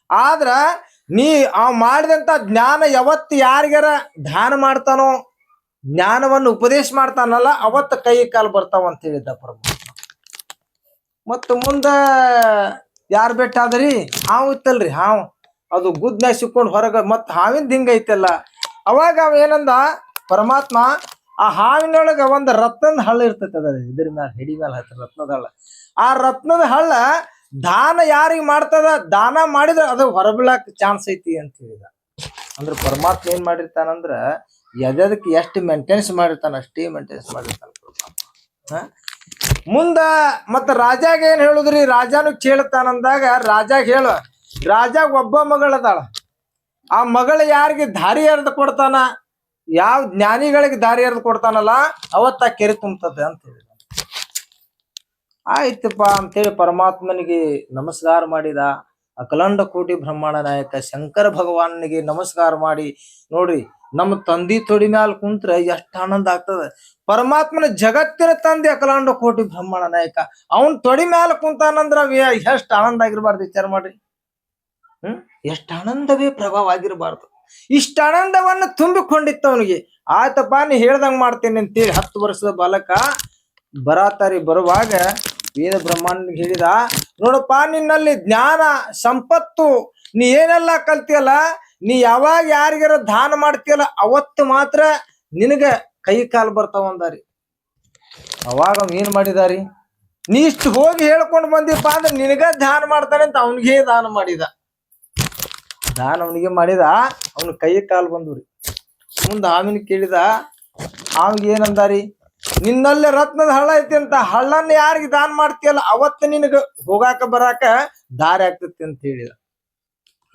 ಆದ್ರ ಅವ ಮಾಡಿದಂತ ಜ್ಞಾನ ಯಾವತ್ತು ಯಾರಿಗಾರ ದಾನ ಮಾಡ್ತಾನೋ, ಜ್ಞಾನವನ್ನು ಉಪದೇಶ ಮಾಡ್ತಾನಲ್ಲ, ಅವತ್ತ ಕೈ ಕಾಲು ಬರ್ತಾವ ಅಂತ ಹೇಳಿದ್ದ ಪರಮಾತ್ಮ. ಮತ್ತ ಮುಂದ ಯಾರು ಬೆಟ್ಟಾದ್ರಿ? ಹಾವು ಇತ್ತಲ್ರಿ, ಹಾವು ಅದು ಗುದ್ನ ಸಿಕ್ಕೊಂಡು ಹೊರಗ, ಮತ್ ಹಾವಿಂದ ಹಿಂಗೈತಲ್ಲ. ಅವಾಗ ಅವ ಏನಂದ ಪರಮಾತ್ಮ, ಆ ಹಾವಿನೊಳಗ ಒಂದು ರತ್ನದ ಹಳ್ಳ ಇರ್ತೈತೆ, ಅದ ಇದ್ರ ಮ್ಯಾಲ ಹಿಡಿ ಮ್ಯಾಲ ಹತ್ತ ರತ್ನದ ಹಳ್ಳ. ಆ ರತ್ನದ ಹಳ್ಳ ದಾನ ಯಾರಿಗೆ ಮಾಡ್ತದ, ದಾನ ಮಾಡಿದ್ರೆ ಅದು ಹೊರಬೀಳಾಕ ಚಾನ್ಸ್ ಐತಿ ಅಂತ ಹೇಳಿದ. ಅಂದ್ರೆ ಪರಮಾತ್ಮ ಏನ್ ಮಾಡಿರ್ತಾನಂದ್ರ ಎದಕ್ಕೆ ಎಷ್ಟು ಮೇಂಟೆನ್ಸ್ ಮಾಡಿರ್ತಾನ ಅಷ್ಟೇ ಮೇಂಟೆನ್ಸ್ ಮಾಡಿರ್ತಾನ ಪರಮಾತ್ಮ. ಮುಂದ ಮತ್ತ ರಾಜಾಗ ಏನ್ ಹೇಳುದ್ರಿ? ರಾಜಾನು ಕೇಳ್ತಾನಂದಾಗ ರಾಜಾಗ ಹೇಳು, ರಾಜಾಗ ಒಬ್ಬ ಮಗಳದಾಳ. ಆ ಮಗಳು ಯಾರಿಗೆ ದಾರಿ ಎರೆದು ಕೊಡ್ತಾನ, ಯಾವ ಜ್ಞಾನಿಗಳಿಗೆ ದಾರಿ ಎರೆದು ಕೊಡ್ತಾನಲ್ಲ, ಅವತ್ತ ಕೆರೆ ತುಂಬತದೆ ಅಂತ ಹೇಳಿದ. ಆಯ್ತಪ್ಪ ಅಂತೇಳಿ ಪರಮಾತ್ಮನಿಗೆ ನಮಸ್ಕಾರ ಮಾಡಿದ. ಅಖಿಲಾಂಡ ಕೋಟಿ ಬ್ರಹ್ಮಾಂಡ ನಾಯಕ ಶಂಕರ ಭಗವಾನಿಗೆ ನಮಸ್ಕಾರ ಮಾಡಿ, ನೋಡ್ರಿ ನಮ್ಮ ತಂದಿ ತೊಡಿ ಮ್ಯಾಲ ಕುಂತ್ರ ಎಷ್ಟ್ ಆನಂದ ಆಗ್ತದ. ಪರಮಾತ್ಮನ ಜಗತ್ತಿನ ತಂದೆ ಅಖಿಲಾಂಡ ಕೋಟಿ ಬ್ರಹ್ಮಾಂಡ ನಾಯಕ ಅವನ್ ತೊಡಿ ಮ್ಯಾಲ ಕುಂತಾನಂದ್ರ ಎಷ್ಟ್ ಆನಂದ ಆಗಿರ್ಬಾರ್ದು ವಿಚಾರ ಮಾಡ್ರಿ. ಎಷ್ಟ್ ಆನಂದವೇ ಪ್ರಭಾವ ಆಗಿರಬಾರ್ದು. ಇಷ್ಟ ಆನಂದವನ್ನ ತುಂಬಿಕೊಂಡಿತ್ತ ಅವನಿಗೆ. ಆಯ್ತಪ್ಪ ನೀ ಹೇಳ್ದಂಗ್ ಮಾಡ್ತೇನೆ ಅಂತೇಳಿ 10 ವರ್ಷದ ಬಾಲಕ ಬರಾತಾರಿ. ಬರುವಾಗ ವೇದ ಬ್ರಹ್ಮಾಂಡ ಹೇಳಿದ, ನೋಡಪ್ಪ ನಿನ್ನಲ್ಲಿ ಜ್ಞಾನ ಸಂಪತ್ತು ನೀ ಏನೆಲ್ಲ ಕಲ್ತಿಯಲ್ಲ, ನೀ ಯಾವಾಗ ಯಾರಿಗಾರ ದಾನ ಮಾಡ್ತೀಯಲ್ಲ ಅವತ್ತು ಮಾತ್ರ ನಿನಗ ಕೈ ಕಾಲು ಬರ್ತಾವ ಅಂದಾರಿ. ಅವಾಗ ಏನ್ ಮಾಡಿದಾರಿ, ನೀ ಇಷ್ಟು ಹೋಗಿ ಹೇಳ್ಕೊಂಡು ಬಂದಿಪ್ಪ ಅಂದ್ರೆ ನಿನಗ ದಾನ ಮಾಡ್ತಾನೆ ಅಂತ ಅವನಿಗೆ ದಾನ ಮಾಡಿದ. ದಾನ ಅವನಿಗೆ ಮಾಡಿದ, ಅವನ ಕೈ ಕಾಲು ಬಂದ್ರಿ. ಮುಂದೆ ಆಮಿನ ಕೇಳಿದ, ಆಮ್ಗೆ ಏನಂದಾರಿ, ನಿನ್ನಲ್ಲೇ ರತ್ನದ ಹಳ್ಳ ಐತಿ ಅಂತ, ಹಳ್ಳನ್ನ ಯಾರಿಗೆ ದಾನ ಮಾಡ್ತೀಯಲ್ಲ ಅವತ್ತು ನಿನಗ ಹೋಗಾಕ ಬರಾಕ ದಾರಿ ಆಗ್ತತಿ ಅಂತ ಹೇಳಿದ.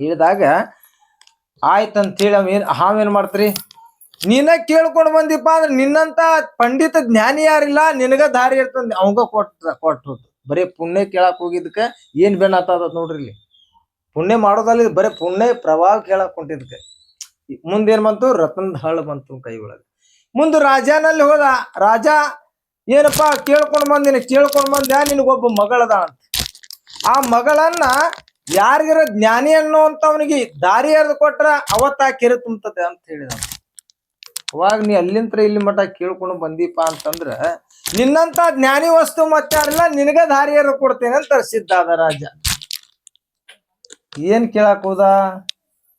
ಹೇಳಿದಾಗ ಆಯ್ತಂತೇಳಿ ಹಾವೇನ್ ಮಾಡ್ತ್ರಿ, ನೀನ ಕೇಳ್ಕೊಂಡು ಬಂದಿಪ್ಪ ಅಂದ್ರೆ ನಿನ್ನಂತ ಪಂಡಿತ ಜ್ಞಾನಿ ಯಾರಿಲ್ಲ, ನಿನಗ ದಾರಿ ಇರ್ತಂದ ಅವಂಗ ಕೊಟ್ಟು ಬರೀ ಪುಣ್ಯ ಕೇಳಕ್ ಹೋಗಿದ್ಕ ಏನ್ ಬೆನ್ನತ್ತದ ನೋಡ್ರಿ. ಇಲ್ಲಿ ಪುಣ್ಯ ಮಾಡೋದಲ್ಲಿ ಬರೀ ಪುಣ್ಯ ಪ್ರಭಾವ ಕೇಳಕ್ ಹೊಂಟಿದ್ಕ ಮುಂದೇನ್ ಬಂತು, ರತ್ನದ ಹಳ್ಳ ಬಂತು ಕೈ ಒಳಗೆ. ಮುಂದೆ ರಾಜನಲ್ಲಿ ಹೋದ. ರಾಜ ಏನಪ್ಪಾ ಕೇಳ್ಕೊಂಡ್ ಬಂದಿನಿ, ಕೇಳ್ಕೊಂಡ್ ಬಂದ ನಿನಗೊಬ್ಬ ಮಗಳದ ಅಂತ. ಆ ಮಗಳನ್ನ ಯಾರಿಗಾರ ಜ್ಞಾನಿ ಅನ್ನುವಂಥವನಿಗೆ ದಾರಿ ಎರೆದು ಕೊಟ್ರ ಅವತ್ತ ಕೆರೆ ತುಂಬತದೆ ಅಂತ ಹೇಳಿದ. ಅವಾಗ ನೀ ಅಲ್ಲಿಂತ್ರ ಇಲ್ಲಿ ಮಠ ಕೇಳ್ಕೊಂಡು ಬಂದೀಪ ಅಂತಂದ್ರ ನಿನ್ನಂತ ಜ್ಞಾನಿ ವಸ್ತು ಮತ್ತಾರಿಲ್ಲ, ನಿನಗ ದಾರಿ ಎರೆದು ಕೊಡ್ತೇನೆ ಅಂತ ಸಿದ್ಧಾದ ರಾಜ. ಏನ್ ಕೇಳಾಕ್ ಹೋದ,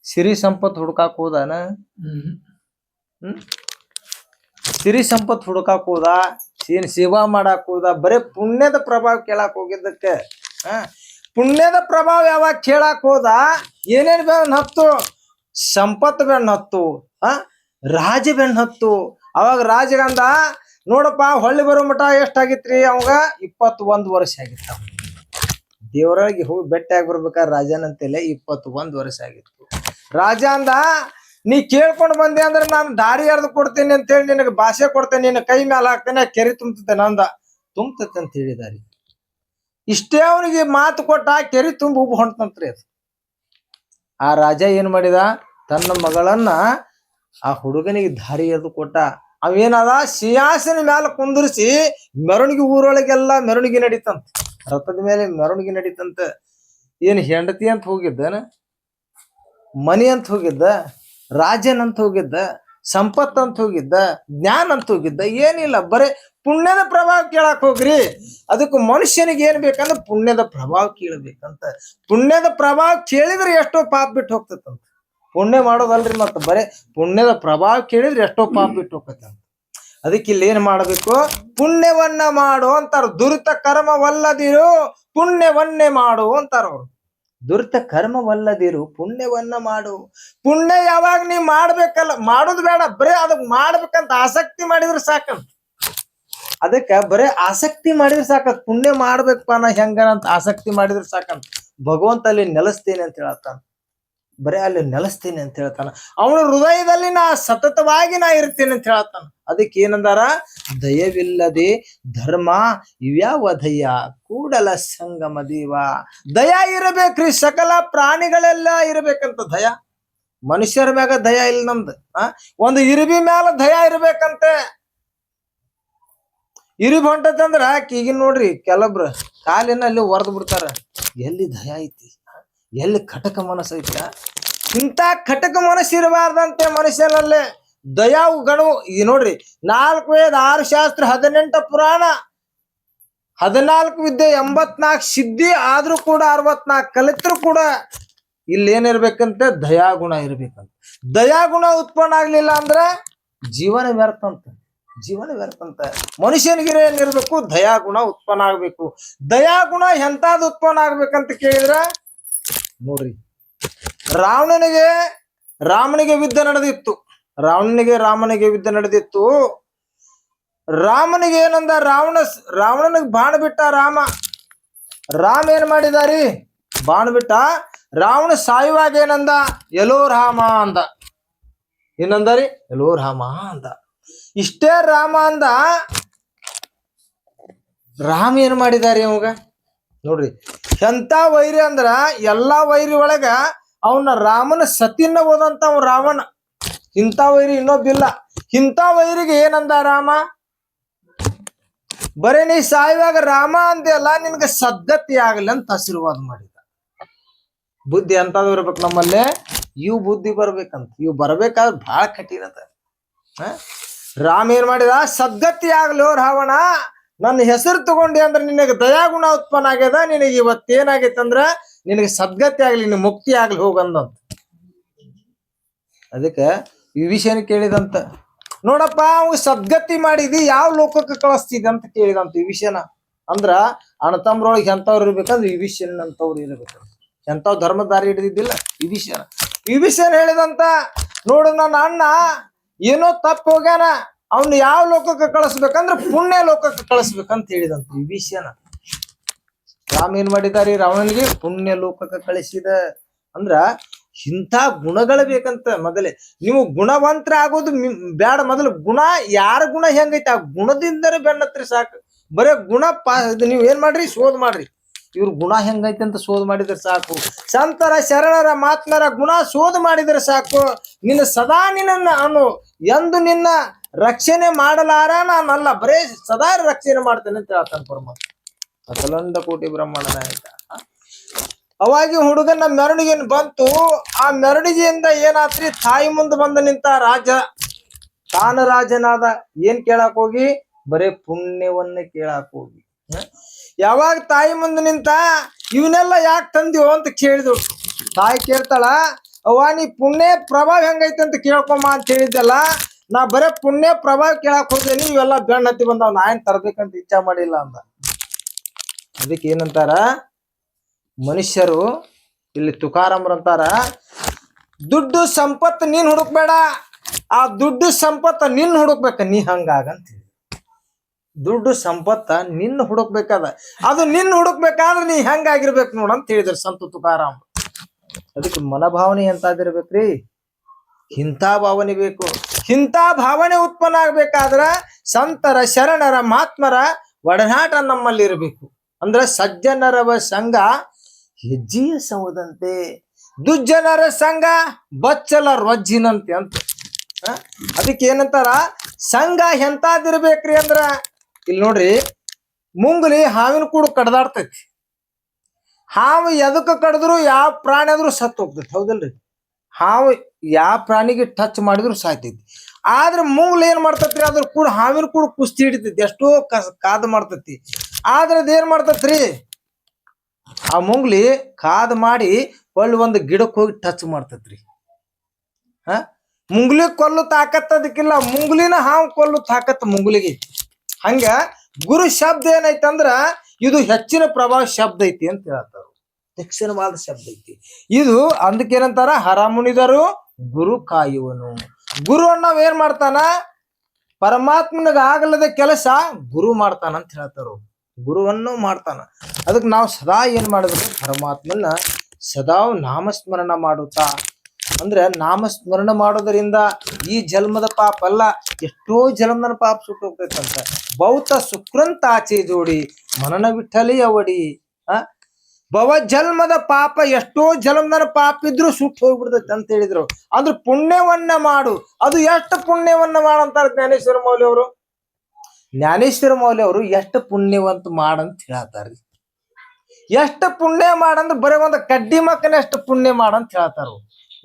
ಸಿರಿ ಸಂಪತ್ ಹುಡ್ಕಾಕ್ ಹೋದಾನ. ಸಿರಿ ಸಂಪತ್ ಹುಡ್ಕಾಕ್ ಹೋದ, ಏನ್ ಸೇವಾ ಮಾಡಾಕ್ ಹೋದ, ಬರೇ ಪುಣ್ಯದ ಪ್ರಭಾವ ಕೇಳಾಕ್ ಹೋಗಿದ್ದಕ್ಕೆ. ಪುಣ್ಯದ ಪ್ರಭಾವ ಯಾವಾಗ ಕೇಳಾಕ್ ಹೋದ, ಏನೇನ್ ಬೆನ್ ಹತ್ತು, ಸಂಪತ್ ಬೆನ್ ಹತ್ತು, ರಾಜ ಬೆನ್ ಹತ್ತು. ಅವಾಗ ರಾಜಗಂದ, ನೋಡಪ್ಪ ಹೊಳ್ಳಿ ಬರೋ ಮಠ ಎಷ್ಟಾಗಿತ್ರಿ, ಅವಾಗ 21 ವರ್ಷ ಆಗಿತ್ತ. ದೇವರೊಳಗೆ ಹೋಗಿ ಬೆಟ್ಟಾಗಿ ಬರ್ಬೇಕಾದ್ರೆ ರಾಜನಂತೆಲ್ಲ 21 ವರ್ಷ ಆಗಿತ್ತು. ರಾಜ ಅಂದ, ನೀ ಕೇಳ್ಕೊಂಡು ಬಂದೆ ಅಂದ್ರೆ ನಾನು ದಾರಿ ಎರೆದು ಕೊಡ್ತೇನೆ ಅಂತ ಹೇಳಿ ನಿನಗೆ ಭಾಷೆ ಕೊಡ್ತೇನೆ, ನಿನ್ನ ಕೈ ಮೇಲೆ ಹಾಕ್ತೇನೆ, ಕೆರೆ ತುಂಬತೇನೆ ಅಂದ. ತುಂಬತತೆ ಅಂತ ಹೇಳಿದಾರಿ. ಇಷ್ಟೇ ಅವನಿಗೆ ಮಾತು ಕೊಟ್ಟ ಕೆರೆ ತುಂಬ ಉಬ್ಬು ಹೊಂಟಂತ್ರಿ ಅದು. ಆ ರಾಜ ಏನ್ ಮಾಡಿದ, ತನ್ನ ಮಗಳನ್ನ ಆ ಹುಡುಗನಿಗೆ ದಾರಿ ಎರೆದು ಕೊಟ್ಟ. ಅವೇನದ ಸಿಂಹಾಸನ ಮ್ಯಾಲ ಕುಂದಿರಿಸಿ ಮೆರವಣಿಗೆ, ಊರೊಳಗೆಲ್ಲ ಮೆರವಣಿಗೆ ನಡೀತಂತ, ರಥದ ಮೇಲೆ ಮೆರವಣಿಗೆ ನಡೀತಂತ. ಏನ್ ಹೆಂಡತಿ ಅಂತ ಹೋಗಿದ್ದನ, ಮನಿ ಅಂತ ಹೋಗಿದ್ದ, ರಾಜನ್ ಅಂತ ಹೋಗಿದ್ದ, ಸಂಪತ್ ಅಂತ ಹೋಗಿದ್ದ, ಜ್ಞಾನ ಅಂತ ಹೋಗಿದ್ದ, ಏನಿಲ್ಲ. ಬರೇ ಪುಣ್ಯದ ಪ್ರಭಾವ ಕೇಳಕ್ ಹೋಗ್ರಿ. ಅದಕ್ಕೆ ಮನುಷ್ಯನಿಗೆ ಏನ್ ಬೇಕಂದ್ರೆ ಪುಣ್ಯದ ಪ್ರಭಾವ ಕೇಳಬೇಕಂತ. ಪುಣ್ಯದ ಪ್ರಭಾವ ಕೇಳಿದ್ರೆ ಎಷ್ಟೋ ಪಾಪ ಬಿಟ್ಟು ಹೋಗ್ತೈತಂತ. ಪುಣ್ಯ ಮಾಡೋದಲ್ರಿ, ಮತ್ತ ಬರೇ ಪುಣ್ಯದ ಪ್ರಭಾವ ಕೇಳಿದ್ರೆ ಎಷ್ಟೋ ಪಾಪ ಬಿಟ್ಟು ಹೋಗ್ತೈತಂತ. ಅದಕ್ಕೆ ಇಲ್ಲಿ ಏನ್ ಮಾಡ್ಬೇಕು, ಪುಣ್ಯವನ್ನ ಮಾಡು ಅಂತಾರ. ದುರಿತ ಕರ್ಮವಲ್ಲದಿರು ಪುಣ್ಯವನ್ನೇ ಮಾಡು ಅಂತಾರ ಅವ್ರು. ದುರಿತ ಕರ್ಮವಲ್ಲದಿರು ಪುಣ್ಯವನ್ನ ಮಾಡು. ಪುಣ್ಯ ಯಾವಾಗ ನೀ ಮಾಡ್ಬೇಕಲ್ಲ, ಮಾಡುದು ಬೇಡ, ಬರೇ ಅದಕ್ ಮಾಡ್ಬೇಕಂತ ಆಸಕ್ತಿ ಮಾಡಿದ್ರೆ ಸಾಕಂತ. ಅದಕ್ಕ ಬರೇ ಆಸಕ್ತಿ ಮಾಡಿದ್ರೆ ಸಾಕಂತ. ಪುಣ್ಯ ಮಾಡ್ಬೇಕಪ್ಪ ನಾ ಹೆಂಗನಂತ ಆಸಕ್ತಿ ಮಾಡಿದ್ರೆ ಸಾಕಂತ. ಭಗವಂತ ಅಲ್ಲಿ ನೆಲೆಸ್ತೇನೆ ಅಂತ ಹೇಳ್ತಾನ, ಬರೇ ಅಲ್ಲಿ ನೆಲೆಸ್ತೇನೆ ಅಂತ ಹೇಳ್ತಾನ. ಅವನ ಹೃದಯದಲ್ಲಿ ನಾ ಸತತವಾಗಿ ನಾ ಇರ್ತೇನೆ ಅಂತ ಹೇಳ್ತಾನ. ಅದಕ್ಕೆ ಏನಂದಾರ, ದಯವಿಲ್ಲದೆ ಧರ್ಮ ಇವ್ಯಾವ ದಯ ಕೂಡಲ ಸಂಗಮ ದೇವ. ದಯ ಇರಬೇಕ್ರಿ, ಸಕಲ ಪ್ರಾಣಿಗಳೆಲ್ಲ ಇರಬೇಕಂತ ದಯ. ಮನುಷ್ಯರ ಮ್ಯಾಗ ದಯ ಇಲ್ಲ ನಮ್ದು. ಒಂದು ಇರುಬಿ ಮ್ಯಾಲ ದಯ ಇರ್ಬೇಕಂತೆ. ಇರುಬಿ ಹೊಂಟದಂದ್ರ ಈಗಿನ ನೋಡ್ರಿ, ಕೆಲವ್ರು ಕಾಲಿನಲ್ಲಿ ಒರೆದು ಬಿಡ್ತಾರ. ಎಲ್ಲಿ ದಯ ಐತಿ, ಎಲ್ಲಿ ಕಟಕ ಮನಸ್ಸು ಐತ. ಇಂಥ ಕಟಕ ಮನಸ್ಸು ಇರಬಾರ್ದಂತೆ ಮನುಷ್ಯನಲ್ಲೇ. ದಯಾವು ಗಣವು ಈ ನೋಡ್ರಿ, 4 ವೇದ 6 ಶಾಸ್ತ್ರ 18 ಪುರಾಣ 14 ವಿದ್ಯೆ 84 ಸಿದ್ಧಿ ಆದ್ರೂ ಕೂಡ 64 ಕಲಿತರು ಕೂಡ ಇಲ್ಲಿ ಏನಿರ್ಬೇಕಂತ ದಯಾಗುಣ ಇರ್ಬೇಕಂತ. ದಯಾಗುಣ ಉತ್ಪನ್ನ ಆಗ್ಲಿಲ್ಲ ಅಂದ್ರೆ ಜೀವನ ವ್ಯರ್ಥ ಅಂತ. ಜೀವನ ವ್ಯರ್ಥ ಅಂತ. ಮನುಷ್ಯನಿಗೆ ಏನಿರ್ಬೇಕು, ದಯಾಗುಣ ಉತ್ಪನ್ನ ಆಗ್ಬೇಕು. ದಯಾಗುಣ ಎಂತಾದ್ ಉತ್ಪನ್ನ ಆಗ್ಬೇಕಂತ ಕೇಳಿದ್ರ ನೋಡ್ರಿ, ರಾಮನಿಗೆ ಯುದ್ಧ ನಡೆದಿತ್ತು. ರಾಮನಿಗೆ ಯುದ್ಧ ನಡೆದಿತ್ತು. ರಾಮನಿಗೆ ಏನಂದ, ರಾವಣನಿಗೆ ಬಾಣ ಬಿಟ್ಟ ರಾಮ ಏನ್ ಮಾಡಿದಾರಿ, ಬಾಣ ಬಿಟ್ಟ. ರಾವಣ ಸಾಯುವಾಗ ಏನಂದ, ಎಲ್ಲೋ ರಾಮ ಅಂದ. ಏನಂದಾರಿ, ಎಲ್ಲೋ ರಾಮ ಅಂದ. ಇಷ್ಟೇ ರಾಮ ಅಂದ. ರಾಮ ಏನ್ ಮಾಡಿದಾರಿ ಅವಾಗ ನೋಡ್ರಿ, ಎಂತ ವೈರಿ ಅಂದ್ರ ಎಲ್ಲಾ ವೈರಿ ಒಳಗ ಅವನ ರಾಮನ ಸತಿನ ಓದಂತ ರಾವಣ. ಇಂಥ ವೈರಿ ಇನ್ನೊಬ್ಬಿಲ್ಲ. ಇಂಥ ವೈರಿಗೆ ಏನಂದ ರಾಮ, ಬರೇ ನೀ ಸಾಯುವಾಗ ರಾಮ ಅಂದೆಲ್ಲ ನಿನ್ಗೆ ಸದ್ಗತಿ ಆಗಲಿ ಅಂತ ಆಶೀರ್ವಾದ ಮಾಡಿದ. ಬುದ್ಧಿ ಅಂತದ್ ಇರ್ಬೇಕು ನಮ್ಮಲ್ಲೇ, ಇವು ಬುದ್ಧಿ ಬರ್ಬೇಕಂತ. ಇವು ಬರ್ಬೇಕಾದ್ರೆ ಬಹಳ ಕಠಿಣ ಅದ. ರಾಮ ಏನ್ ಮಾಡಿದ, ಸದ್ಗತಿ ಆಗ್ಲಿ ರಾವಣ, ನನ್ನ ಹೆಸರು ತಗೊಂಡಿ ಅಂದ್ರೆ ನಿನಗೆ ದಯಾಗುಣ ಉತ್ಪನ್ನ ಆಗ್ಯದ, ನಿನಗೆ ಇವತ್ತೇನಾಗೈತೆ ಅಂದ್ರ ನಿನಗೆ ಸದ್ಗತಿ ಆಗ್ಲಿ, ನಿನ್ ಮುಕ್ತಿ ಆಗ್ಲಿ ಹೋಗಂದಂತ. ಅದಕ್ಕೆ ವಿಭೀಷಣ ಕೇಳಿದಂತ, ನೋಡಪ್ಪ ಅವ್ ಸದ್ಗತಿ ಮಾಡಿದಿ, ಯಾವ ಲೋಕಕ್ಕೆ ಕಳಿಸ್ತಿದ ಅಂತ ಕೇಳಿದಂತ ವಿಭೀಷಣ. ಅಂದ್ರ ಅಣ್ಣತಮ್ರೊಳಗೆ ಎಂತವ್ರು ಇರ್ಬೇಕಂದ್ರೆ ವಿಭೀಷಣ ಅಂತವ್ರು ಇರ್ಬೇಕು. ಎಂತಾವ್ ಧರ್ಮದಾರಿ ಹಿಡಿದಿದ್ದಿಲ್ಲ ವಿಭೀಷಣ. ವಿಭೀಷಣ ಹೇಳಿದಂತ, ನೋಡು ನನ್ನ ಅಣ್ಣ ಏನೋ ತಪ್ಪು ಹೋಗ್ಯಾನ, ಅವ್ನು ಯಾವ ಲೋಕಕ್ಕೆ ಕಳಿಸ್ಬೇಕಂದ್ರೆ ಪುಣ್ಯ ಲೋಕಕ್ಕೆ ಕಳಿಸ್ಬೇಕಂತ ಹೇಳಿದಂತ ವಿಭೀಷಣ. ರಾಮ ಏನ್ ಮಾಡಿದಾರಿ, ರಾವಣನಿಗೆ ಪುಣ್ಯ ಲೋಕಕ್ಕೆ ಕಳಿಸಿದ. ಅಂದ್ರ ಇಂಥ ಗುಣಗಳು ಬೇಕಂತ. ಮೊದಲೇ ನೀವು ಗುಣವಂತರ ಆಗೋದು ಬ್ಯಾಡ, ಮೊದಲು ಗುಣ, ಯಾರ ಗುಣ ಹೆಂಗೈತಿ ಆ ಗುಣದಿಂದನೇ ಬೆನ್ನತ್ರಿ ಸಾಕು. ಬರೇ ಗುಣ ನೀವ್ ಏನ್ ಮಾಡ್ರಿ, ಶೋಧ ಮಾಡ್ರಿ, ಇವ್ರ ಗುಣ ಹೆಂಗೈತಿ ಅಂತ ಶೋಧ ಮಾಡಿದ್ರೆ ಸಾಕು. ಸಂತರ ಶರಣರ ಮಾತ್ಮರ ಗುಣ ಶೋಧ ಮಾಡಿದ್ರೆ ಸಾಕು. ನಿನ್ನ ಸದಾ ನಿನ್ನ ಅನು ಎಂದು ನಿನ್ನ ರಕ್ಷಣೆ ಮಾಡಲಾರ ನಾನಲ್ಲ, ಬರೇ ಸದಾ ರಕ್ಷಣೆ ಮಾಡ್ತೇನೆ ಅಂತ ಹೇಳ್ತಾನೆ ಪರಮಾತ್ಮ. ಅಸಲಂದ ಕೋಟಿ ಬ್ರಹ್ಮಾಂಡ ನಾಯಕ. ಅವಾಗಿ ಹುಡುಗನ ಮೆರವಣಿಗೆನ್ ಬಂತು. ಆ ಮೆರವಣಿಗೆಯಿಂದ ಏನಾತ್ರಿ, ತಾಯಿ ಮುಂದೆ ಬಂದ ನಿಂತ ರಾಜ, ತಾನ ರಾಜನಾದ. ಏನ್ ಕೇಳಾಕ್ ಹೋಗಿ, ಬರೇ ಪುಣ್ಯವನ್ನ ಕೇಳಾಕ್ ಹೋಗಿ. ಯಾವಾಗ ತಾಯಿ ಮುಂದೆ ನಿಂತ, ಇವನ್ನೆಲ್ಲ ಯಾಕೆ ತಂದಿವೋ ಅಂತ ಕೇಳಿದ್ರು. ತಾಯಿ ಕೇಳ್ತಾಳ, ಅವ್ವ ನೀ ಪುಣ್ಯ ಪ್ರಭಾವ ಹೆಂಗೈತೆ ಅಂತ ಕೇಳ್ಕೊಮ್ಮ ಅಂತ ಹೇಳಿದ್ದಲ್ಲ, ನಾ ಬರೇ ಪುಣ್ಯ ಪ್ರಭಾವ ಕೇಳಾಕ್ ಹೋಗ್ತೇನಿ, ಇವೆಲ್ಲ ಬೆಣ್ಣ ಹತ್ತಿ ಬಂದಾವ್, ನಾ ಏನ್ ತರ್ಬೇಕಂತ ಇಚ್ಛಾ ಮಾಡಿಲ್ಲ ಅಂದ. ಅದಕ್ಕೆ ಏನಂತಾರ ಮನುಷ್ಯರು, ಇಲ್ಲಿ ತುಕಾರಾಮ್ರಂತಾರ, ದುಡ್ಡು ಸಂಪತ್ತು ನೀನ್ ಹುಡುಕ್ಬೇಡ, ಆ ದುಡ್ಡು ಸಂಪತ್ತ ನಿನ್ನ ಹುಡುಕ್ಬೇಕ ನೀ ಹಂಗಾಗಂತ ಹೇಳಿ. ದುಡ್ಡು ಸಂಪತ್ತ ನಿನ್ನ ಹುಡುಕ್ಬೇಕಾದ, ಅದು ನಿನ್ನ ಹುಡುಕ್ಬೇಕಾದ್ರೆ ನೀ ಹೆಂಗಾಗಿರ್ಬೇಕು ನೋಡಂತ ಹೇಳಿದ್ರು ಸಂತ ತುಕಾರಾಮ್. ಅದಕ್ಕೆ ಮನೋಭಾವನೆ ಎಂತಾದಿರ್ಬೇಕ್ರಿ, ಇಂಥ ಭಾವನೆ ಬೇಕು. ಇಂಥ ಭಾವನೆ ಉತ್ಪನ್ನ ಆಗ್ಬೇಕಾದ್ರ ಸಂತರ ಶರಣರ ಮಹಾತ್ಮರ ಒಡನಾಟ ನಮ್ಮಲ್ಲಿ ಇರಬೇಕು. ಅಂದ್ರ ಸಜ್ಜನರ ಸಂಘ ಹೆಜ್ಜೆಯ ಸೌದಂತೆ, ದುಜ್ಜನರ ಸಂಘ ಬಚ್ಚಲ ರೊಜ್ಜಿನಂತೆ ಅಂತ. ಅದಕ್ಕೆ ಏನಂತಾರ, ಸಂಘ ಎಂತಾದಿರ್ಬೇಕ್ರಿ ಅಂದ್ರ, ಇಲ್ಲಿ ನೋಡ್ರಿ, ಮುಂಗುಲಿ ಹಾವಿನ ಕೂಡ ಕಡ್ದಾಡ್ತೈತಿ. ಹಾವು ಎದಕ್ಕ ಕಡಿದ್ರು ಯಾವ ಪ್ರಾಣಿ ಆದ್ರೂ ಸತ್ತು ಹೋಗ್ತೈತಿ, ಹೌದಲ್ರಿ? ಹಾವು ಯಾವ ಪ್ರಾಣಿಗೆ ಟಚ್ ಮಾಡಿದ್ರು ಸಾಯ್ತೈತಿ. ಆದ್ರೆ ಮುಂಗ್ಲು ಏನ್ ಮಾಡ್ತೈತ್ರಿ, ಅದ್ರ ಕೂಡ ಹಾವಿನ ಕೂಡ ಕುಸ್ತಿ ಹಿಡಿತೈತಿ, ಎಷ್ಟೋ ಕಾದು ಮಾಡ್ತೈತಿ. ಆದ್ರೆ ಅದೇನ್ ಮಾಡ್ತೈತ್ರಿ, ಆ ಮುಂಗ್ಲಿ ಕಾದ್ ಮಾಡಿ ಒಳ್ಳೆ ಒಂದು ಗಿಡಕ್ಕೆ ಹೋಗಿ ಟಚ್ ಮಾಡ್ತೈತ್ರಿ. ಮುಂಗ್ಲಿ ಕೊಲ್ಲು ತಾಕತ್ ಅದಕ್ಕಿಲ್ಲ, ಮುಂಗ್ಲಿನ ಹಾವು ಕೊಲ್ಲು ತಾಕತ್ ಮುಂಗ್ಲಿಗೆ. ಹಂಗ ಗುರು ಶಬ್ದ ಏನೈತಂದ್ರ ಇದು ಹೆಚ್ಚಿನ ಪ್ರಭಾವ ಶಬ್ದ ಐತಿ ಅಂತ ಹೇಳ್ತಾರ, ತೀಕ್ಷ್ಣವಾದ ಶಬ್ದ ಐತಿ ಇದು. ಅದಕ್ಕೇನಂತಾರ, ಹರಮುನಿದರು ಗುರು ಕಾಯುವನು. ಗುರು ಅನ್ನವ್ ಏನ್ ಮಾಡ್ತಾನ, ಪರಮಾತ್ಮನಿಗೆ ಆಗಲ್ಲದ ಕೆಲಸ ಗುರು ಮಾಡ್ತಾನ ಅಂತ ಹೇಳ್ತಾರ. ಗುರುವನ್ನು ಮಾಡ್ತಾನ. ಅದಕ್ಕೆ ನಾವು ಸದಾ ಏನ್ ಮಾಡ್ಬೇಕು, ಪರಮಾತ್ಮನ ಸದಾ ನಾಮಸ್ಮರಣ ಮಾಡುತ್ತಾ. ಅಂದ್ರೆ ನಾಮಸ್ಮರಣ ಮಾಡೋದರಿಂದ ಈ ಜನ್ಮದ ಪಾಪ ಅಲ್ಲ, ಎಷ್ಟೋ ಜನ್ಮದ ಪಾಪ ಸುಟ್ಟು ಹೋಗ್ತೈತಂತ. ಭೌತ ಸುಕ್ರಂತ ಆಚೆ ಜೋಡಿ ಮನನ ವಿಠಲಿ ಅವಡಿ. ಭವ ಜನ್ಮದ ಪಾಪ, ಎಷ್ಟೋ ಜನ್ಮದ ಪಾಪ ಇದ್ರು ಸುಟ್ಟು ಹೋಗ್ಬಿಡ್ತೈತಿ ಅಂತ ಹೇಳಿದ್ರು. ಅದ್ರ ಪುಣ್ಯವನ್ನ ಮಾಡು. ಅದು ಎಷ್ಟು ಪುಣ್ಯವನ್ನ ಮಾಡಂತಾರ ಜ್ಞಾನೇಶ್ವರ ಮೌಲ್ಯ ಅವರು. ಜ್ಞಾನೇಶ್ವರ ಮೌಲ್ಯ ಅವರು ಎಷ್ಟು ಪುಣ್ಯವಂತ ಮಾಡಂತ ಹೇಳ್ತಾರ್ರಿ. ಎಷ್ಟು ಪುಣ್ಯ ಮಾಡಂದ್ರ ಬರೀ ಒಂದು ಕಡ್ಡಿ ಮಕ್ಕನ ಎಷ್ಟು ಪುಣ್ಯ ಮಾಡಂತ ಹೇಳ್ತಾರ.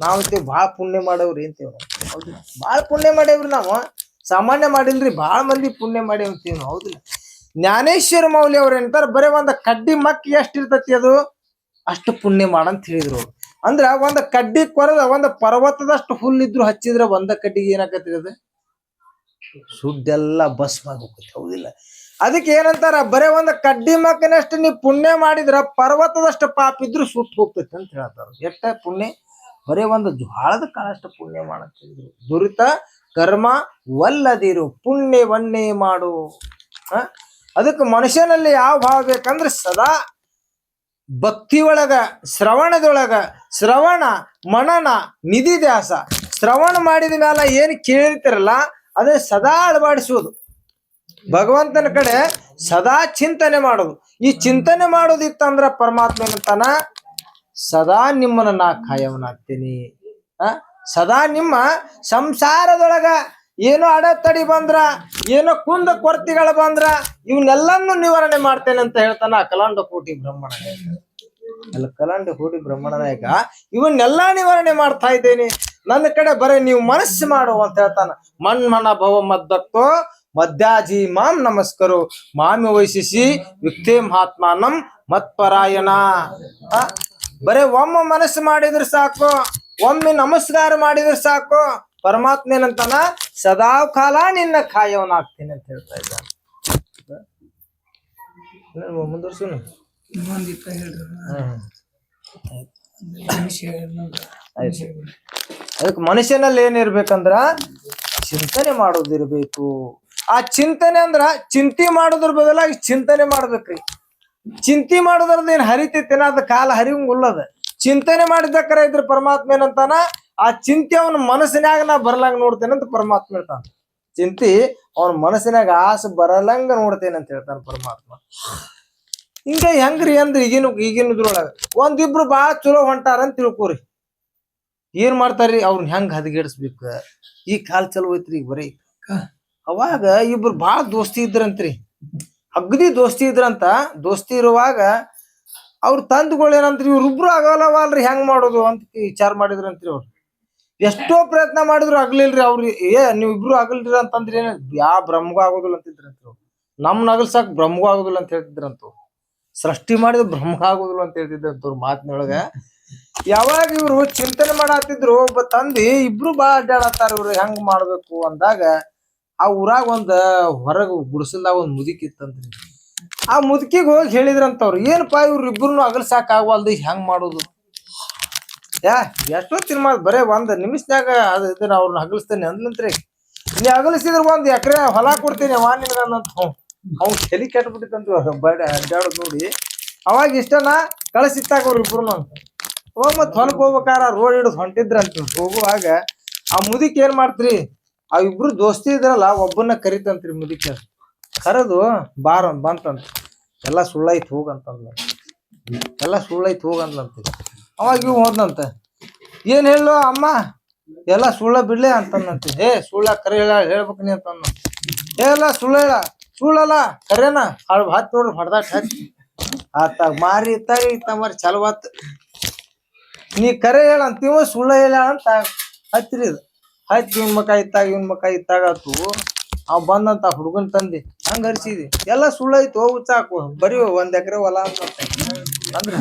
ನಾವಂತೇವ್ ಭಾಳ ಪುಣ್ಯ ಮಾಡವ್ರಿ ಅಂತೇವ್. ಹೌದಿಲ್ಲ? ಭಾಳ ಪುಣ್ಯ ಮಾಡೇವ್ರಿ ನಾವು, ಸಾಮಾನ್ಯ ಮಾಡಿಲ್ರಿ, ಭಾಳ ಮಂದಿ ಪುಣ್ಯ ಮಾಡೇವ್ ಅಂತೀವಿ ನಾವು. ಹೌದಿಲ್ಲ? ಜ್ಞಾನೇಶ್ವರ ಮೌಲ್ಯ ಅವ್ರು ಏನಂತಾರ, ಬರೀ ಒಂದು ಕಡ್ಡಿ ಮಕ್ಕ ಎಷ್ಟಿರ್ತತಿ ಅದು ಅಷ್ಟು ಪುಣ್ಯ ಮಾಡಂತ ಹೇಳಿದ್ರು. ಅಂದ್ರ ಒಂದು ಕಡ್ಡಿ ಕೊರದ ಒಂದು ಪರ್ವತದಷ್ಟು ಹುಲ್ಲಿದ್ರು ಹಚ್ಚಿದ್ರ ಒಂದ ಕಡ್ಡಿಗೆ ಏನಾಕತಿ, ಅದು ಸುಡ್ಡೆಲ್ಲ ಭಸ್ಮ ಆಗೋಕತಿ. ಹೌದಿಲ್ಲ? ಅದಕ್ಕೆ ಏನಂತಾರ, ಬರೇ ಒಂದು ಕಡ್ಡಿ ಮಕ್ಕನಷ್ಟು ನೀ ಪುಣ್ಯ ಮಾಡಿದ್ರ ಪರ್ವತದಷ್ಟು ಪಾಪ ಇದ್ರು ಸುಟ್ಟು ಹೋಗ್ತೈತಿ ಅಂತ ಹೇಳ್ತಾರ. ಎಷ್ಟ ಪುಣ್ಯ, ಬರೇ ಒಂದು ಜ್ವಾಳದ ಕಾಳಷ್ಟು ಪುಣ್ಯ ಮಾಡಂತ ಹೇಳಿದ್ರು. ದುರಿತ ಕರ್ಮ ವಲ್ಲದಿರು ಪುಣ್ಯವನ್ನೇ ಮಾಡು. ಅದಕ್ಕೆ ಮನುಷ್ಯನಲ್ಲಿ ಯಾವ ಭಾವ ಬೇಕಂದ್ರೆ ಸದಾ ಭಕ್ತಿ ಒಳಗ, ಶ್ರವಣದೊಳಗ, ಶ್ರವಣ ಮನನ ನಿಧಿದ್ಯಾಸ. ಶ್ರವಣ ಮಾಡಿದ ಮ್ಯಾಲ ಏನ್ ಕೇಳಿರ್ತಿರಲ್ಲ ಅದೇ ಸದಾ ಅಳವಡಿಸುವುದು. ಭಗವಂತನ ಕಡೆ ಸದಾ ಚಿಂತನೆ ಮಾಡೋದು. ಈ ಚಿಂತನೆ ಮಾಡೋದಿತ್ತಂದ್ರ ಪರಮಾತ್ಮ ಏನಂತಾನ, ಸದಾ ನಿಮ್ಮನ್ನ ನಾ ಕಾಯವನಾಗ್ತೀನಿ, ಸದಾ ನಿಮ್ಮ ಸಂಸಾರದೊಳಗ ಏನೋ ಅಡೆತಡಿ ಬಂದ್ರ, ಏನೋ ಕುಂದ ಕೊರತೆಗಳು ಬಂದ್ರ ಇವನ್ನೆಲ್ಲನ್ನು ನಿವಾರಣೆ ಮಾಡ್ತೇನೆ ಅಂತ ಹೇಳ್ತಾನ ಅಖಿಲಾಂಡ ಕೋಟಿ ಬ್ರಹ್ಮಣ ಅಖಿಲಾಂಡ ಕೋಟಿ ಬ್ರಹ್ಮಣ ನಾಯಕ. ಇವನ್ನೆಲ್ಲಾ ನಿವಾರಣೆ ಮಾಡ್ತಾ ಇದ್ದೇನೆ, ನನ್ನ ಕಡೆ ಬರೀ ನೀವು ಮನಸ್ಸು ಮಾಡು ಅಂತ ಹೇಳ್ತಾನ. ಮನ್ಮನ ಭವ ಮದ್ದತ್ತೋ ಮಧ್ಯಾಜಿ ಮಾಂ ನಮಸ್ಕರು ಮಾಮಿ ವೈಶಿಸಿ ಯುಕ್ತೇ ಮಹಾತ್ಮಾನಂ ಮತ್ಪರಾಯಣ. ಬರೇ ಒಮ್ಮೆ ಮನಸ್ಸು ಮಾಡಿದ್ರೆ ಸಾಕು, ಒಮ್ಮೆ ನಮಸ್ಕಾರ ಮಾಡಿದ್ರೆ ಸಾಕು, ಪರಮಾತ್ಮ ಏನಂತಾನ ಸದಾ ಕಾಲ ನಿನ್ನ ಕಾಯವನಾಗ್ತೀನಿ ಅಂತ ಹೇಳ್ತಾ ಇದ್ದಾನೆ. ಮುಂದುವರ್ಸು. ಅದಕ್ಕೆ ಮನುಷ್ಯನಲ್ಲಿ ಏನಿರ್ಬೇಕಂದ್ರ ಚಿಂತನೆ ಮಾಡೋದಿರ್ಬೇಕು. ಆ ಚಿಂತನೆ ಅಂದ್ರ ಚಿಂತೆ ಮಾಡೋದ್ರ ಬದಲಾಗಿ ಚಿಂತನೆ ಮಾಡ್ಬೇಕ್ರಿ. ಚಿಂತೆ ಮಾಡೋದ್ರದ್ದು ಏನ್ ಹರಿತೈತೇನ, ಅದ ಕಾಲ ಹರಿವಂಗುಲ್ಲದ. ಚಿಂತನೆ ಮಾಡಿದಕ್ಕರ ಇದ್ರ ಪರಮಾತ್ಮ ಏನಂತಾನ, ಆ ಚಿಂತೆ ಅವನ ಮನಸ್ಸಿನಾಗ ನಾ ಬರಲಂಗ ನೋಡ್ತೇನೆ ಅಂತ ಪರಮಾತ್ಮ ಹೇಳ್ತಾನ. ಚಿಂತೆ ಅವನ ಮನಸ್ಸಿನಾಗ ಆಸೆ ಬರಲಂಗ ನೋಡ್ತೇನೆ ಅಂತ ಹೇಳ್ತಾನ ಪರಮಾತ್ಮ. ಹಿಂಗ ಹೆಂಗ್ರಿ ಅಂದ್ರ ಈಗಿನದ್ರೊಳಗ ಒಂದಿಬ್ರು ಬಾಳ ಚಲೋ ಹೊಂಟಾರ ಅಂತ ತಿಳ್ಕೊರಿ. ಏನ್ ಮಾಡ್ತಾರ್ರಿ, ಅವ್ರನ್ನ ಹೆಂಗ್ ಹದಗೆಡಿಸ್ಬೇಕ. ಈ ಕಾಲ ಚಲೋ ಐತ್ರಿ ಈಗ ಬರೀ. ಅವಾಗ ಇಬ್ರು ಬಾಳ ದೋಸ್ತಿ ಇದ್ರಂತ್ರಿ, ಅಗದಿ ದೋಸ್ತಿ ಇದ್ರಂತ. ದೋಸ್ತಿ ಇರುವಾಗ ಅವ್ರ ತಂದೆಗಳು ಏನಂತ್ರಿ, ಇವ್ರಿಬ್ರು ಆಗಲ್ಲವಲ್ರಿ, ಹೆಂಗ್ ಮಾಡೋದು ಅಂತ ವಿಚಾರ ಮಾಡಿದ್ರಂತ್ರಿ. ಅವ್ರು ಎಷ್ಟೋ ಪ್ರಯತ್ನ ಮಾಡಿದ್ರು ಆಗ್ಲಿಲ್ರಿ. ಅವ್ರಿ ನೀವ್ ಇಬ್ರು ಆಗಲ್ರಿ ಅಂತಂದ್ರಿ ಏನ, ಯಾವ ಬ್ರಹ್ಮಗೂ ಆಗೋದಿಲ್ಲ ಅಂತಿದ್ರಂತ. ನಮ್ ನಗಲ್ಸಾಕ್ ಬ್ರಹ್ಮಗೂ ಆಗೋದಿಲ್ಲ ಅಂತ ಹೇಳ್ತಿದ್ರಂತ. ಸೃಷ್ಟಿ ಮಾಡಿದ ಬ್ರಹ್ಮ ಆಗೋದಿಲ್ಲ ಅಂತ ಹೇಳ್ತಿದ್ರಂತ ಅವ್ರ ಮಾತಿನೊಳಗ. ಯಾವಾಗ ಇವ್ರು ಚಿಂತನೆ ಮಾಡತ್ತಿದ್ರು, ಒಬ್ಬ ತಂದಿ ಇಬ್ರು ಬಾ ಅಡ್ಡಾಡತ್ತಾರ, ಇವ್ರು ಹೆಂಗ್ ಮಾಡ್ಬೇಕು ಅಂದಾಗ ಆ ಊರಾಗ ಒಂದ್ ಹೊರಗ ಗುಡಿಸಲ್ದಾಗ ಒಂದ್ ಮುದುಕಿ ಇತ್ತಂತ್ರಿ. ಆ ಮುದುಕಿಗೆ ಹೋಗಿ ಹೇಳಿದ್ರಂತವ್ರು, ಏನಪ್ಪಾ ಇವ್ರು ಇಬ್ರು ಅಗಲ್ಸಾಕ್ ಆಗವಲ್ದು, ಹೆಂಗ್ ಮಾಡೋದು. ಎಷ್ಟೊತ್ತಿನ ಮಾತು, ಬರೇ ಒಂದ್ ನಿಮಿಷನ್ಯಾಗ ಅದ ಇದನ್ನ ಅವ್ರನ್ನ ಅಗಲಿಸ್ತೇನೆ ಅಂದ್ಲಂತ್ರಿ. ನೀ ಅಗಲಿಸಿದ್ರ ಒಂದ್ ಎಕರೆ ಹೊಲ ಕೊಡ್ತೀನಿ ವಾ ನಿನ್ಗಂತ. ಅವ್ನ್ ತಲಿ ಕೆಟ್ಬಿಟ್ಟಿತ್ತಂತ ಬಡ ಅಡ್ಡಾಡೋದ್ ನೋಡಿ. ಅವಾಗ ಇಷ್ಟನ ಕಳಿಸಿತ್ತಾಗ ಅವ್ರ ಇಬ್ರು ಅಂತ. ಅವಾಗ ಮತ್ ಹೊಲಕ್ ಹೋಗ್ಬೇಕಾರ ರೋಡ್ ಹಿಡಿದು ಹೊಂಟಿದ್ರಂತ. ಹೋಗುವಾಗ ಆ ಮುದುಕಿ ಏನ್ ಮಾಡ್ತ್ರಿ, ಆ ಇಬ್ರು ದೋಸ್ತಿ ಇದ್ರಲ್ಲ ಒಬ್ಬನ್ನ ಕರಿತಂತ್ರಿ. ಮುದುಕಿ ಕರೆದು ಬಾರ ಬಂತಂತ. ಎಲ್ಲಾ ಸುಳ್ಳೈತ್ ಹೋಗಂತಂದ, ಎಲ್ಲಾ ಸುಳ್ಳೈತ್ ಹೋಗಂತಂತ. ಅವಾಗ ಇವ್ ಹೋದ್ನಂತ, ಏನ್ ಹೇಳು ಅಮ್ಮ, ಎಲ್ಲಾ ಸುಳ್ಳ ಬಿಡ್ಲೆ ಅಂತಂದಂತೆ. ಸುಳ್ಳ ಕರೆ ಹೇಳ್ಬೇಕ ನೀ ಅಂತಂದ. ಎಲ್ಲ ಸುಳ್ಳ ಹೇಳ, ಸುಳ್ಳಲ್ಲ ಕರೇನ ಹತ್ ನೋಡ್ರಿ ಹೊಡ್ದಾಟ ಹಚ್ಚಿ ಆತಾಗ ಮಾರಿ ಇತ್ತಾಗ ಇತ್ತ ಮಾರಿ ಚಲವತ್. ನೀ ಕರೆ ಹೇಳ ಅಂತೀವ, ಸುಳ್ಳ ಹೇಳ ಅಂತ ಹತ್ತಿರಿ. ಇದು ಹಚ್ಚಿ ಇವನ್ ಮಕ ಇತ್ತಾಗ ಆತು. ಅವ್ ಬಂದಂತ ಹುಡುಗನ್ ತಂದಿ ಹಂಗ ಹರಿಸಿದಿ. ಎಲ್ಲ ಸುಳ್ಳೈತು ಹೋಗು ಸಾಕು, ಬರೀ 1 ಎಕರೆ ಹೊಲ ಅಂತ ಅಂದ್ರ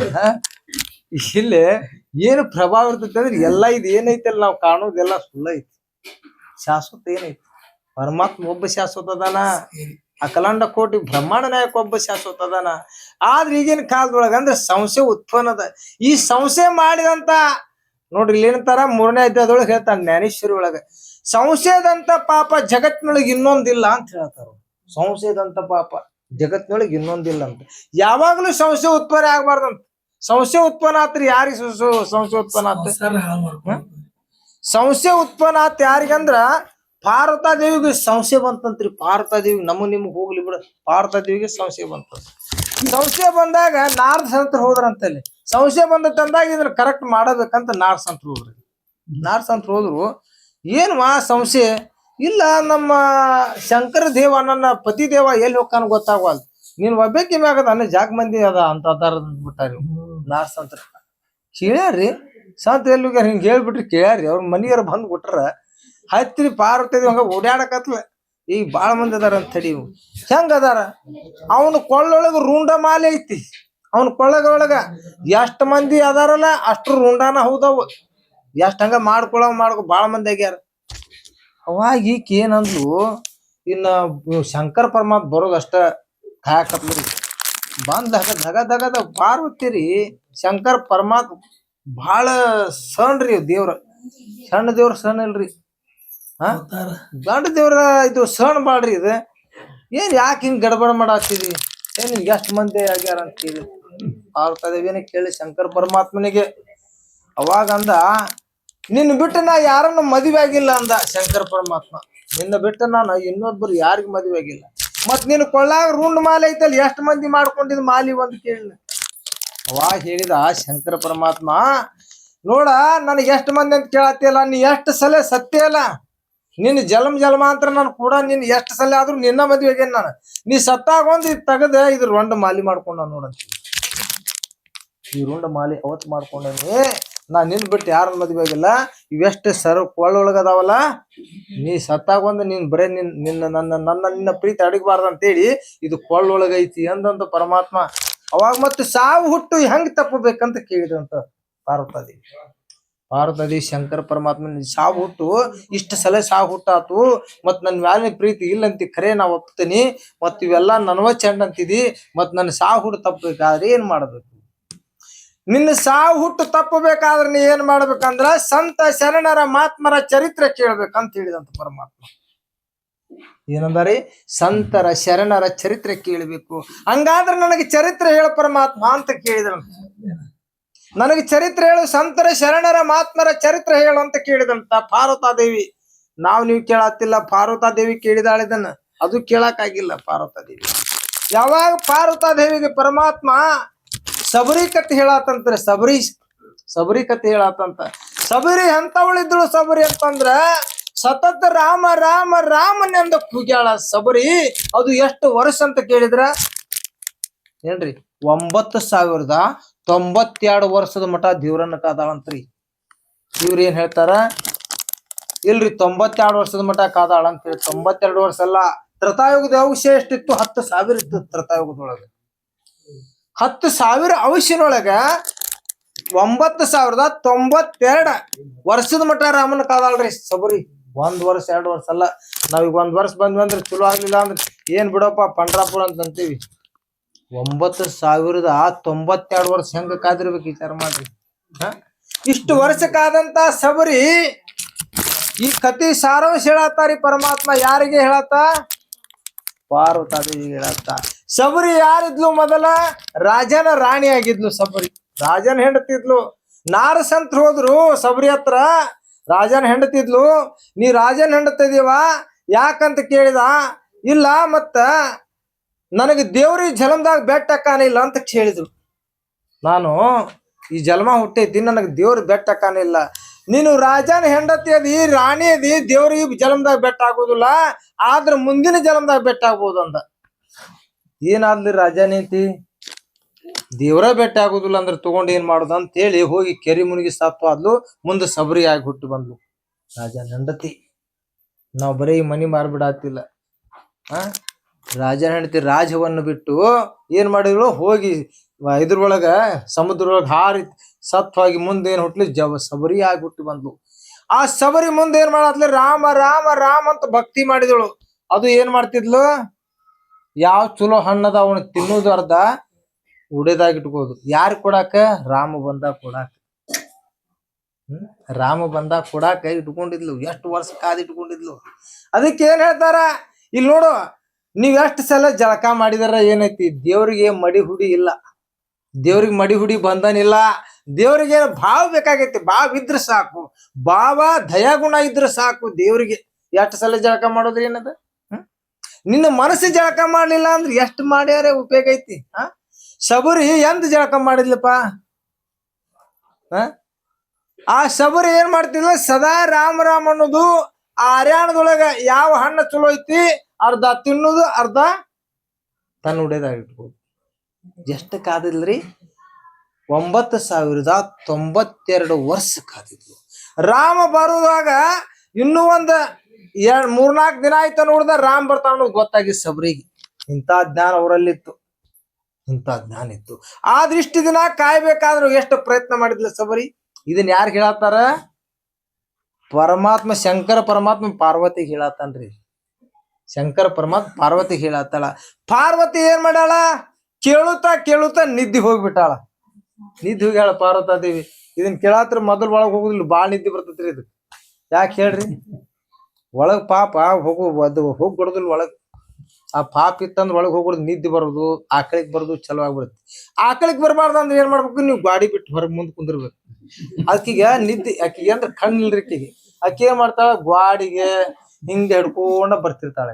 ಇಲ್ಲಿ ಏನು ಪ್ರಭಾವ ಇರ್ತೈತಿ ಅಂದ್ರೆ ಎಲ್ಲಾ ಇದು ಏನೈತಲ್ಲ ನಾವ್ ಕಾಣೋದೆಲ್ಲ ಸುಳ್ಳೈತಿ. ಶಾಶ್ವತ ಏನೈತಿ, ಪರಮಾತ್ಮ ಒಬ್ಬ ಶಾಶ್ವತ ಅದಾನ. ಅಖಿಲಾಂಡ ಕೋಟಿ ಬ್ರಹ್ಮಾಂಡ ನಾಯಕ ಒಬ್ಬ ಶಾಶ್ವತ ಅದಾನ. ಆದ್ರೆ ಈಗಿನ ಕಾಲದೊಳಗ ಅಂದ್ರೆ ಸಂಶಯ ಉತ್ಪನ್ನ ಅದ. ಈ ಸಂಶಯ ಮಾಡಿದಂತ ನೋಡ್ರಿ ಇಲ್ಲಿ ಏನಂತಾರ 3ನೇ ಅಧ್ಯಾಯದೊಳಗೆ ಹೇಳ್ತಾರ ಜ್ಞಾನೇಶ್ವರಿ ಒಳಗ, ಸಂಶಯದಂತ ಪಾಪ ಜಗತ್ತಿನೊಳಗೆ ಇನ್ನೊಂದಿಲ್ಲ ಅಂತ ಹೇಳ್ತಾರ. ಸಂಶಯದಂತ ಪಾಪ ಜಗತ್ತಿನೊಳಗೆ ಇನ್ನೊಂದಿಲ್ಲ ಅಂತ. ಯಾವಾಗ್ಲೂ ಸಂಶಯ ಉತ್ಪನ್ನ ಆಗ್ಬಾರ್ದಂತ. ಸಂಶಯ ಉತ್ಪನ್ನ ಆತ್ರಿ ಯಾರಿಗೆ ಸಂಶಯ ಉತ್ಪನ್ನ ಆತ? ಸಂಶಯ ಉತ್ಪನ್ನ ಆತ್ ಯಾರಿಗಂದ್ರ ಪಾರ್ವತಾದೇವಿಗೆ ಸಂಶಯ ಬಂತಂತ್ರಿ. ಪಾರ್ವತಾದೇವಿ ನಿಮಗ್ ಹೋಗ್ಲಿ ಬಿಡ, ಪಾರ್ವತಾದೇವಿಗೆ ಸಂಶಯ ಬಂತ. ಸಂಶಯ ಬಂದಾಗ ನಾರದ ಸಂತರು ಹೋದ್ರಂತಲ್ಲಿ. ಸಂಶಯ ಬಂದಂದಾಗ ಇದನ್ನ ಕರೆಕ್ಟ್ ಮಾಡಬೇಕಂತ ನಾರದ ಸಂತರು ಹೋದ್ರಿ. ನಾರದ ಸಂತರು ಹೋದ್ರು, ಏನ್ವಾ ಸಂಶಯ ಇಲ್ಲ, ನಮ್ಮ ಶಂಕರ ದೇವ ನನ್ನ ಪತಿ ದೇವ ಎಲ್ಲಿ ಹೋಗ್ತಾನ ಗೊತ್ತಾಗವಲ್, ನೀನ್ ಒಬ್ಬಾಕಿ ಮ್ಯಾಗದ ಅನ್ನ ಜಾಗ ಮಂದಿ ಅದ ಅಂತ ಬಿಟ್ಟಾರಿ. ನಾರದ ಸಂತರ ಕೇಳ್ಯಾರ್ರಿ, ಸಂತ ಎಲ್ಲಿ ಹಿಂಗ ಹೇಳ್ಬಿಟ್ರಿ ಕೇಳ್ಯಾರ್ರಿ. ಅವ್ರ ಮನಿಯವ್ರ ಬಂದ್ ಬಿಟ್ರ ಹತ್ತಿರಿ ಪಾರ್ವತಿ ಹಂಗ ಓಡಾಡಕತ್ಲ. ಈಗ ಬಾಳ ಮಂದಿ ಅದಾರ ಅಂತ ತಡಿ. ಹೆಂಗ ಅದಾರ, ಅವನ ಕೊಳ್ಳೊಳಗ ರುಂಡ ಮಾಲೆ ಐತಿ. ಅವನ ಕೊಳ್ಳೊಳಗ ಎಷ್ಟ್ ಮಂದಿ ಅದಾರಲ್ಲ ಅಷ್ಟ್ರ ರುಂಡಾನ ಹೌದವು. ಎಷ್ಟ್ ಹಂಗ ಮಾಡ್ಕೊ ಬಾಳ ಮಂದಿ ಆಗ್ಯಾರ. ಅವಾಗ ಈಕ ಏನಂದ್ಲು, ಇನ್ನ ಶಂಕರ ಪರಮಾತ್ಮ ಬರೋದಷ್ಟ ಕಾಯಕತ್ರಿ. ಬಂದ್ ದಗದ ಪಾರ್ವತಿರಿ ಶಂಕರ ಪರಮಾತ್ಮ ಬಾಳ ಸಣ್ಣ್ರಿ ದೇವ್ರ. ಸಣ್ಣ ದೇವ್ರ ಸಣ್ಣ ಇಲ್ರಿ, ದೊಡ್ಡ ದೇವ್ರ ಇದು ಸಣ್ಣ ಬಾಳ್ರಿ. ಇದು ಏನ್ ಯಾಕೆ ಹಿಂಗ್ ಗಡಬಡ ಮಾಡಾತಿದಿ, ಏನ್ ನಿಮ್ಗೆ ಎಷ್ಟ್ ಮಂದಿ ಆಗ್ಯಾರ ಅಂತ ಕೇಳಿ ಪಾರ್ವತಾದೇವಿನ ಕೇಳಿ ಶಂಕರ ಪರಮಾತ್ಮನಿಗೆ. ಅವಾಗ ಅಂದ, ನಿನ್ನ ಬಿಟ್ಟು ನಾ ಯಾರನ್ನ ಮದುವೆ ಆಗಿಲ್ಲ ಅಂದ ಶಂಕರ ಪರಮಾತ್ಮ. ನಿನ್ನ ಬಿಟ್ಟು ನಾನು ಇನ್ನೊಬ್ಬರು ಯಾರಿಗ ಮದುವೆ ಆಗಿಲ್ಲ. ಮತ್ ನೀನು ಕೊಳ್ಳಾಗ ರುಂಡ್ ಮಾಲೆ ಐತಲ್ಲಿ, ಎಷ್ಟ್ ಮಂದಿ ಮಾಡ್ಕೊಂಡಿದ್ ಮಾಲಿ ಒಂದ್ ಕೇಳಿಲ್ಲ. ಅವಾಗ ಹೇಳಿದ ಶಂಕರ ಪರಮಾತ್ಮ, ನೋಡ ನನಗೆ ಎಷ್ಟು ಮಂದಿ ಅಂತ ಕೇಳತ್ತಿಲ್ಲ, ನೀ ಎಷ್ಟು ಸಲ ಸತ್ಯ ಅಲ್ಲ, ನಿನ್ನ ಜನ್ಮಾಂತರ ನಾನು ಕೂಡ ನಿನ್ ಎಷ್ಟು ಸಲ ಆದ್ರೂ ನಿನ್ನ ಮದ್ವೆಗೆ ನಾನು, ನೀ ಸತ್ತಾಗೊಂದು ಇದು ತೆಗದ ಇದ್ರ ರುಂಡ ಮಾಲಿ ಮಾಡ್ಕೊಂಡ ನೋಡಂತ. ಈ ರುಂಡ ಮಾಲಿ ಅವತ್ ಮಾಡ್ಕೊಂಡೇನಿ, ನಾ ನಿನ್ ಬಿಟ್ಟು ಯಾರ ಮದ್ವೆ ಆಗಿಲ್ಲ. ಇವೆಷ್ಟು ಕೊಳ್ಳೊಳಗದಾವಲ್ಲ, ನೀ ಸತ್ತಾಗೊಂದು ನೀನ್ ಬರೇ ನಿನ್ನ ಪ್ರೀತಿ ಅಡಗಬಾರ್ದು ಅಂತೇಳಿ ಇದು ಕೊಳ್ಳೊಳಗೈತಿ ಅಂದಂತ ಪರಮಾತ್ಮ. ಅವಾಗ ಮತ್ತೆ ಸಾವು ಹುಟ್ಟು ಹೆಂಗ್ ತಪ್ಪಬೇಕಂತ ಕೇಳಿದಂತ ಪಾರ್ವತಿ ಶಂಕರ ಪರಮಾತ್ಮ, ಸಾವು ಹುಟ್ಟು ಇಷ್ಟ ಸಲ ಸಾವು ಹುಟ್ಟಾತು, ಮತ್ ನನ್ ಮ್ಯಾಲಿನ ಪ್ರೀತಿ ಇಲ್ಲಂತಿ ಖರೆ ನಾ ಒಪ್ತೀನಿ, ಮತ್ ಇವೆಲ್ಲಾ ನನ್ವ ಚಂಡ್ ಅಂತಿದಿ, ಮತ್ ನನ್ ಸಾವು ಹುಟ್ಟು ತಪ್ಪಬೇಕಾದ್ರೆ ಏನ್ ಮಾಡ್ಬೇಕು? ನಿನ್ನ ಸಾವು ಹುಟ್ಟು ತಪ್ಪಬೇಕಾದ್ರೆ ನೀ ಏನ್ ಮಾಡ್ಬೇಕಂದ್ರ ಸಂತ ಶರಣರ ಮಾತ್ಮರ ಚರಿತ್ರೆ ಕೇಳ್ಬೇಕಂತ ಹೇಳಿದಂತ ಪರಮಾತ್ಮ. ಏನಂದಾರಿ? ಸಂತರ ಶರಣರ ಚರಿತ್ರೆ ಕೇಳಬೇಕು. ಹಂಗಾದ್ರೆ ನನಗೆ ಚರಿತ್ರೆ ಹೇಳ ಪರಮಾತ್ಮ ಅಂತ ಕೇಳಿದಂತ. ನನಗೆ ಚರಿತ್ರೆ ಹೇಳು, ಸಂತರ ಶರಣರ ಮಾತ್ಮರ ಚರಿತ್ರೆ ಹೇಳು ಅಂತ ಕೇಳಿದಂತ ಪಾರ್ವತಾದೇವಿ. ನೀವು ಕೇಳತ್ತಿಲ್ಲ, ಪಾರ್ವತಾದೇವಿ ಕೇಳಿದಾಳೆ ಇದನ್ನ, ಅದು ಕೇಳಕ್ಕಾಗಿಲ್ಲ ಪಾರ್ವತಾದೇವಿ. ಯಾವಾಗ ಪಾರ್ವತಾದೇವಿಗೆ ಪರಮಾತ್ಮ ಸಬರಿ ಕತೆ ಹೇಳತ್ತಂತಾರೆ, ಸಬರಿ ಕತೆ ಹೇಳತ್ತಂತ. ಸಬರಿ ಎಂತವಳಿದ್ಳು ಸಬರಿ ಅಂತಂದ್ರ ಸತತ ರಾಮ ರಾಮ ರಾಮನೆಂದ ಕೂಗ್ಯಾಳ ಸಬರಿ. ಅದು ಎಷ್ಟು ವರ್ಷ ಅಂತ ಕೇಳಿದ್ರ ಏನ್ರಿ? 9,092 ವರ್ಷದ ಮಠ ದೇವ್ರನ್ನ ಕಾದಾಳಂತ್ರಿ. ಇವ್ರ ಏನ್ ಹೇಳ್ತಾರ? ಇಲ್ರಿ 92 ವರ್ಷದ ಮಠ ಕಾದಾಳ ಅಂತ ಹೇಳಿ. 92 ವರ್ಷ ಅಲ್ಲ, ತ್ರತಾಯುಗದ ಅವಶ್ಯ ಎಷ್ಟಿತ್ತು? 10,000 ಇತ್ತು ತ್ರತಾಯುಗದೊಳಗ. 10,000 ಅವಶ್ಯನೊಳಗ 9,092 ವರ್ಷದ ಮಠ ರಾಮನ ಕಾದಾಳ್ರಿ ಸಬರಿ. 1 ವರ್ಷ 2 ವರ್ಷ ಅಲ್ಲ. ನಾವೀಗ 1 ವರ್ಷ ಬಂದ್ವಿ ಅಂದ್ರೆ ಚಲೋ ಆಗ್ಲಿಲ್ಲ ಅಂದ್ರೆ ಏನ್ ಬಿಡಪ್ಪ ಪಂಡ್ರಾಪುರ ಅಂತ ಅಂತೀವಿ. 9,092 ವರ್ಷ ಹೆಂಗ ಕಾದಿರ್ಬೇಕು ವಿಚಾರ ಮಾಡ್ರಿ. ಇಷ್ಟು ವರ್ಷ ಕಾದಂತ ಸಬರಿ ಈ ಕತಿ ಸಾರಾಂಶ ಹೇಳತ್ತಾರಿ ಪರಮಾತ್ಮ. ಯಾರಿಗೆ ಹೇಳತ್ತ? ಪಾರ್ವತಾದೇವಿಗೆ ಹೇಳತ್ತ. ಸಬರಿ ಯಾರಿದ್ಲು? ಮೊದಲ ರಾಜನ ರಾಣಿ ಆಗಿದ್ಲು ಸಬರಿ. ರಾಜನ ಹೆಂಡತಿದ್ಲು. ನಾರಸಂತ್ರ ಹೋದ್ರು ಸಬರಿ ಹತ್ರ, ರಾಜನ ಹೆಂಡತಿದ್ಲು. ನೀ ರಾಜನ ಹೆಂಡತಿದೀವ ಯಾಕಂತ ಕೇಳಿದ. ಇಲ್ಲ, ಮತ್ತ ನನಗೆ ದೇವ್ರಿಗೆ ಜನ್ಮದಾಗ ಬೆಟ್ಟ ಕಾಣಿಲ್ಲ ಅಂತ ಹೇಳಿದ್ರು. ನಾನು ಈ ಜನ್ಮ ಹುಟ್ಟೈತಿ, ನನಗೆ ದೇವ್ರ ಬೆಟ್ಟ ಕಾಣಿಲ್ಲ. ನೀನು ರಾಜನ ಹೆಂಡತಿ ಅದಿ, ರಾಣಿ ಅದಿ, ದೇವ್ರಿಗೆ ಜನ್ಮದಾಗ ಬೆಟ್ಟ ಆಗೋದಿಲ್ಲ, ಆದ್ರ ಮುಂದಿನ ಜನ್ಮದಾಗ ಬೆಟ್ಟ ಆಗ್ಬೋದು ಅಂದ. ಏನಾದ್ಲಿ ರಾಜನೀತಿ? ದೇವ್ರ ಬೆಟ್ಟ ಆಗುದಿಲ್ಲ ಅಂದ್ರೆ ತಗೊಂಡು ಏನ್ ಮಾಡುದು ಅಂತ ಹೇಳಿ ಹೋಗಿ ಕೆರಿ ಮುನಿಗಿ ಸತ್ತು ಆದ್ಲು. ಮುಂದೆ ಸಬರಿ ಆಗಿ ಹುಟ್ಟು ಬಂದ್ಲು ರಾಜನ ಹೆಂಡತಿ. ನಾವ್ ಬರೀ ಮನಿ ಮಾರ್ಬಿಡತ್ತಿಲ್ಲ. ರಾಜನ ಹೆಂಡತಿ ರಾಜವನ್ನು ಬಿಟ್ಟು ಏನ್ ಮಾಡಿದ್ರು? ಹೋಗಿ ಇದ್ರೊಳಗ ಸಮುದ್ರೊಳಗ ಹಾರಿ ಸತ್ವಾಗಿ ಮುಂದೆ ಏನ್ ಹುಟ್ಲಿ? ಸಬರಿ ಆಗಿ ಹುಟ್ಟು ಬಂದ್ಲು. ಆ ಸಬರಿ ಮುಂದೆ ಏನ್ ಮಾಡತ್ಲಿ? ರಾಮ ರಾಮ ರಾಮ ಅಂತ ಭಕ್ತಿ ಮಾಡಿದಳು. ಅದು ಏನ್ ಮಾಡ್ತಿದ್ಲು? ಯಾವ ಚಲೋ ಹಣ್ಣದ ಅವನು ತಿನ್ನೋದು ಅರ್ಧ, ಉಡೇದಾಗಿಟ್ಕೋದು. ಯಾರು ಕೊಡಾಕ? ರಾಮ ಬಂದಾಗ ಕೊಡಾಕ. ರಾಮ ಬಂದಾಗ ಕೊಡಾಕ ಇಟ್ಕೊಂಡಿದ್ಲು. ಎಷ್ಟು ವರ್ಷ ಕಾದಿಟ್ಕೊಂಡಿದ್ಲು. ಅದಕ್ಕೆ ಏನ್ ಹೇಳ್ತಾರ ಇಲ್ಲಿ ನೋಡು, ನೀವ್ ಎಷ್ಟು ಸಲ ಜಳಕ ಮಾಡಿದಾರ ಏನೈತಿ? ದೇವ್ರಿಗೆ ಮಡಿ ಹುಡಿ ಇಲ್ಲ, ದೇವ್ರಿಗೆ ಮಡಿ ಹುಡಿ ಬಂದನಿಲ್ಲ. ದೇವ್ರಿಗೆ ಭಾವ ಬೇಕಾಗೈತಿ. ಭಾವ ಇದ್ರ ಸಾಕು, ಭಾವ ದಯಾಗುಣ ಇದ್ರ ಸಾಕು ದೇವ್ರಿಗೆ. ಎಷ್ಟು ಸಲ ಜಳಕ ಮಾಡೋದ್ರಿ ಏನದ? ನಿನ್ನ ಮನಸ್ಸು ಜಳಕ ಮಾಡ್ಲಿಲ್ಲ ಅಂದ್ರೆ ಎಷ್ಟು ಮಾಡ್ಯಾರ ಉಪಯೋಗ ಐತಿ? ಸಬರಿ ಎಂದ ಜಳಕ ಮಾಡಿದ್ಲಪ್ಪ? ಆ ಸಬರಿ ಏನ್ ಮಾಡ್ತಿದ್ಲ? ಸದಾ ರಾಮ ರಾಮ ಅನ್ನೋದು. ಆ ಹರ್ಯಾಣದೊಳಗ ಯಾವ ಹಣ್ಣು ಚಲೋ ಐತಿ ಅರ್ಧ ತಿನ್ನೋದು, ಅರ್ಧ ತನ್ನ ಉಡೇದಾಗಿಟ್ಬೋದು. ಎಷ್ಟು ಕಾದಿಲ್ರಿ? 9,092 ವರ್ಷ ಕಾದಿದ್ಲು. ರಾಮ ಬರುವಾಗ ಇನ್ನೂ ಒಂದ್ 3-4 ದಿನ ಆಯ್ತ ನೋಡ್ದ ರಾಮ್ ಬರ್ತಾವ ಅನ್ನೋದು ಗೊತ್ತಾಗಿತ್ತು ಸಬರಿಗೆ. ಇಂಥ ಜ್ಞಾನ ಅವರಲ್ಲಿತ್ತು, ಇಂಥ ಜ್ಞಾನ ಇತ್ತು. ಆದ್ರೆ ಇಷ್ಟು ದಿನ ಕಾಯ್ಬೇಕಾದ್ರು ಎಷ್ಟು ಪ್ರಯತ್ನ ಮಾಡಿದ್ಲ ಸಬರಿ. ಇದನ್ನ ಯಾರು ಹೇಳತ್ತಾರ? ಪರಮಾತ್ಮ ಶಂಕರ ಪರಮಾತ್ಮ ಪಾರ್ವತಿಗೆ ಹೇಳತ್ತಾನ್ರಿ. ಶಂಕರ ಪರಮಾತ್ಮ ಪಾರ್ವತಿಗೆ ಹೇಳತ್ತಾಳ. ಪಾರ್ವತಿ ಏನ್ ಮಾಡ್ಯಾಳ? ಕೇಳುತ್ತಾ ಕೇಳುತ್ತಾ ನಿದ್ದೆ ಹೋಗ್ಬಿಟ್ಟಾಳ. ನಿದ್ದೆ ಹೋಗ್ಯಾಳ ಪಾರ್ವತಾದೇವಿ. ಇದನ್ ಕೇಳತ್ರ ಮೊದಲ್ ಒಳಗ್ ಹೋಗುದಿಲ್ಲ, ಬಾಳ್ ನಿದ್ದೆ ಬರ್ತೈತ್ರಿ ಇದು. ಯಾಕೆ ಹೇಳ್ರಿ? ಒಳಗ್ ಪಾಪ ಅದು ಹೋಗಿ ಬಿಡೋದಿಲ್ಲ ಒಳಗ್. ಆ ಪಾಪ ಇತ್ತಂದ್ರ ಒಳಗ್ ಹೋಗ್ಬಿಡುದು, ನಿದ್ದೆ ಬರೋದು, ಆಕಳಿಗೆ ಬರೋದು ಚಲೋ ಆಗ್ಬಿಡುತ್ತೆ. ಆಕಳಿಗೆ ಬರಬಾರ್ದು ಅಂದ್ರೆ ಏನ್ ಮಾಡ್ಬೇಕು? ನೀವು ಗಾಡಿ ಬಿಟ್ಟು ಹೊರಗೆ ಮುಂದೆ ಕುಂದಿರ್ಬೇಕು. ಆಕಿಗ ನಿದ್ದೆ, ಆಕಿಗೆ ಅಂದ್ರೆ ಕಣ್ಣಿಲ್ರಿ ಆಕಿಗೆ. ಆಕಿ ಏನ್ ಮಾಡ್ತಾಳ? ಗ್ವಾಡಿಗೆ ಹಿಂಗೆ ಹಿಡ್ಕೊಂಡ ಬರ್ತಿರ್ತಾಳೆ.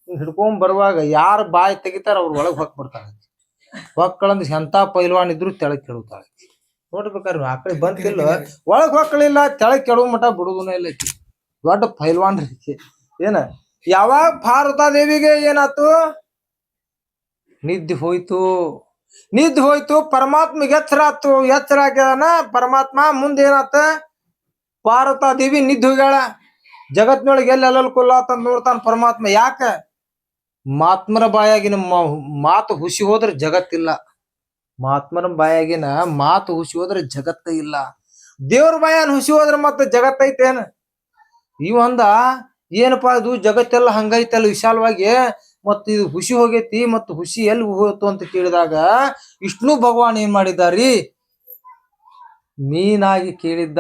ಹಿಂಗ್ ಹಿಡ್ಕೊಂಡ್ ಬರುವಾಗ ಯಾರು ಬಾಯಿ ತೆಗಿತಾರ ಅವ್ರ ಒಳಗ್ ಹೊಕ್ ಬಿಡ್ತಾಳೆ. ಹೊಕ್ಕಳಂದ್ರೆ ಎಂತ ಪೈಲ್ವಾನ್ ಇದ್ರು ತೆಳಗ್ ಕೆಡುತ್ತಾಳೆ. ನೋಡ್ಬೇಕಾರೆ ಆಕಳಿ ಬಂತಿಲ್ಲ ಒಳಗ್ ಹೊಕ್ಕಳಿಲ್ಲ ತೆಳಗ್ ಕೆಡವು ಮಠ ಬಿಡುದನ ಇಲ್ಲ ಆಕಿ. ದೊಡ್ಡ ಪೈಲ್ವಾನ್ ರೀ ಏನ. ಯಾವಾಗ ಪಾರ್ವತಾದೇವಿಗೆ ಏನಾತು ನಿದ್ದೆ ಹೋಯ್ತು. ನಿದ್ದೆ ಹೋಯ್ತು, ಪರಮಾತ್ಮಗೆ ಎಚ್ಚರ ಆತು. ಎಚ್ಚರ ಆಗ್ಯಾನ ಪರಮಾತ್ಮ. ಮುಂದೆ ಏನಾತ, ಪಾರ್ವತಾದೇವಿ ನಿದ್ದೆ ಹೋಗ್ಯಾಳ. ಜಗತ್ನೊಳಗೆ ಎಲ್ಲಿ ಅಲ್ಲಲ್ ಕೊಲ್ಲಾತಂತ ನೋಡ್ತಾನ ಪರಮಾತ್ಮ. ಯಾಕ? ಮಾತ್ಮರ ಬಾಯಾಗಿನ ಮಾತು ಹುಸಿ ಹೋದ್ರೆ ಜಗತ್ತಿಲ್ಲ. ಮಾತ್ಮರ ಬಾಯಾಗಿನ ಮಾತು ಹುಸಿ ಹೋದ್ರೆ ಜಗತ್ತ ಇಲ್ಲ. ದೇವ್ರ ಬಾಯನ್ ಹುಸಿ ಹೋದ್ರೆ ಮತ್ತೆ ಜಗತ್ತೈತೇನ? ಇವಂದ ಏನಪ್ಪಾ ಇದು ಜಗತ್ತೆಲ್ಲ ಹಂಗೈತಲ್ಲ ವಿಶಾಲವಾಗಿ, ಮತ್ ಇದು ಹುಸಿ ಹೋಗೈತಿ, ಮತ್ ಹುಸಿ ಎಲ್ಲಿ ಹೋಯ್ತು ಅಂತ ಕೇಳಿದಾಗ ವಿಷ್ಣು ಭಗವಾನ್ ಏನ್ ಮಾಡಿದಾರಿ, ಮೀನಾಗಿ ಕೇಳಿದ್ದ.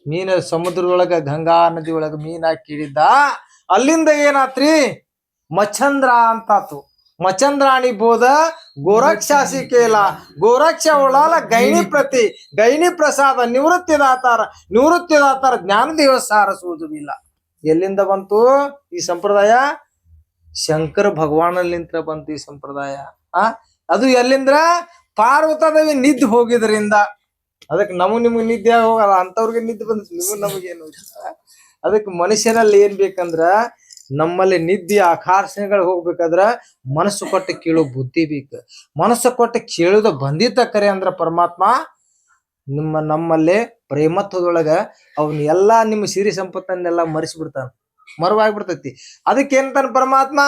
ಮೀನ ಸಮುದ್ರದೊಳಗ ಗಂಗಾ ನದಿ ಒಳಗ ಮೀನಾಗಿ ಕೇಳಿದ್ದ. ಅಲ್ಲಿಂದ ಏನಾತ್ರಿ, ಮಚಂದ್ರ ಅಂತಾತು. ಮಚಂದ್ರಾಣಿ ಬೋಧ ಗೋರಕ್ಷಾಸಿ ಕೇಲ, ಗೋರಕ್ಷ ಒಳಾಲ ಗೈನಿ ಪ್ರತಿ, ಗೈನಿ ಪ್ರಸಾದ ನಿವೃತ್ತಿದಾತಾರ ಜ್ಞಾನ ದೇವಸಾರ ಸೂದುವಿಲ್ಲ. ಎಲ್ಲಿಂದ ಬಂತು ಈ ಸಂಪ್ರದಾಯ? ಶಂಕರ ಭಗವಾನಲ್ಲಿಂತ್ರ ಬಂತು ಈ ಸಂಪ್ರದಾಯ. ಅದು ಎಲ್ಲಿಂದ್ರ? ಪಾರ್ವತಾದೇವಿ ನಿದ್ದೆ ಹೋಗಿದ್ರಿಂದ. ಅದಕ್ಕೆ ನಿಮಗ್ ನಿದ್ದೆ ಹೋಗಲ್ಲ, ಅಂತವ್ರಿಗೆ ನಿದ್ದೆ ಬಂದ ನಮಗೇನು. ಅದಕ್ಕೆ ಮನುಷ್ಯನಲ್ಲಿ ಏನ್ ಬೇಕಂದ್ರ, ನಮ್ಮಲ್ಲಿ ನಿದ್ದೆ ಆಕರ್ಷಣೆಗಳು ಹೋಗ್ಬೇಕಾದ್ರ ಮನಸ್ಸು ಕೊಟ್ಟು ಕೇಳೋ ಬುದ್ಧಿ ಬೇಕು. ಮನಸ್ಸು ಕೊಟ್ಟು ಕೇಳುದ ಬಂದಿತ್ತ ಕರೆ ಅಂದ್ರ ಪರಮಾತ್ಮ ನಮ್ಮಲ್ಲಿ ಪ್ರೇಮತ್ವದೊಳಗ ಅವನ್ ಎಲ್ಲಾ ನಿಮ್ಮ ಸಿರಿ ಸಂಪತ್ತನ್ನೆಲ್ಲಾ ಮರೆಸಿಬಿಡ್ತಾನ, ಮರವಾಗ್ಬಿಡ್ತೈತಿ. ಅದಕ್ಕೇಂತಾನ ಪರಮಾತ್ಮ,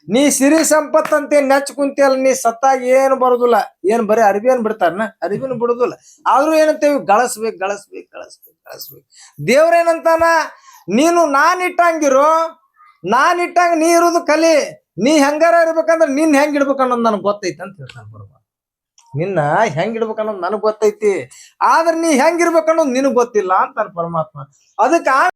ನೀ ಸಿರಿ ಸಂಪತ್ತಂತೆ ನೆಚ್ ಕುಂತಿಯಲ್ಲ, ನೀ ಸತ್ತಾಗ ಏನು ಬರುದಿಲ್ಲ. ಏನ್ ಬರೀ ಅರಿಬಿಯನ್ ಬಿಡ್ತಾರನ? ಅರಿಬಿನ ಬಿಡುದಿಲ್ಲ. ಆದ್ರೂ ಏನಂತೇವಿ, ಗಳಿಸ್ಬೇಕು. ದೇವ್ರೇನಂತಾನ, ನೀನು ನಾನ್ ಇಟ್ಟಂಗ ನೀ ಇರುದು ಕಲಿ. ನೀ ಹೆಂಗಾರ ಇರ್ಬೇಕಂದ್ರ ನಿನ್ ಹೆಂಗ್ ಇಡ್ಬೇಕು ಅನ್ನೋದು ನನಗ್ ಗೊತ್ತೈತಿ ಅಂತ ಹೇಳ್ತಾನ ಪರಮಾತ್ಮ. ನಿನ್ನ ಹೆಂಗ್ ಇಡ್ಬೇಕು ಅನ್ನೋದು ನನಗ್ ಗೊತ್ತೈತಿ, ಆದ್ರೆ ನೀ ಹೆಂಗಿರ್ಬೇಕು ಅನ್ನೋದು ನಿನಗ್ ಗೊತ್ತಿಲ್ಲ ಅಂತಾನ ಪರಮಾತ್ಮ. ಅದಕ್ಕೆ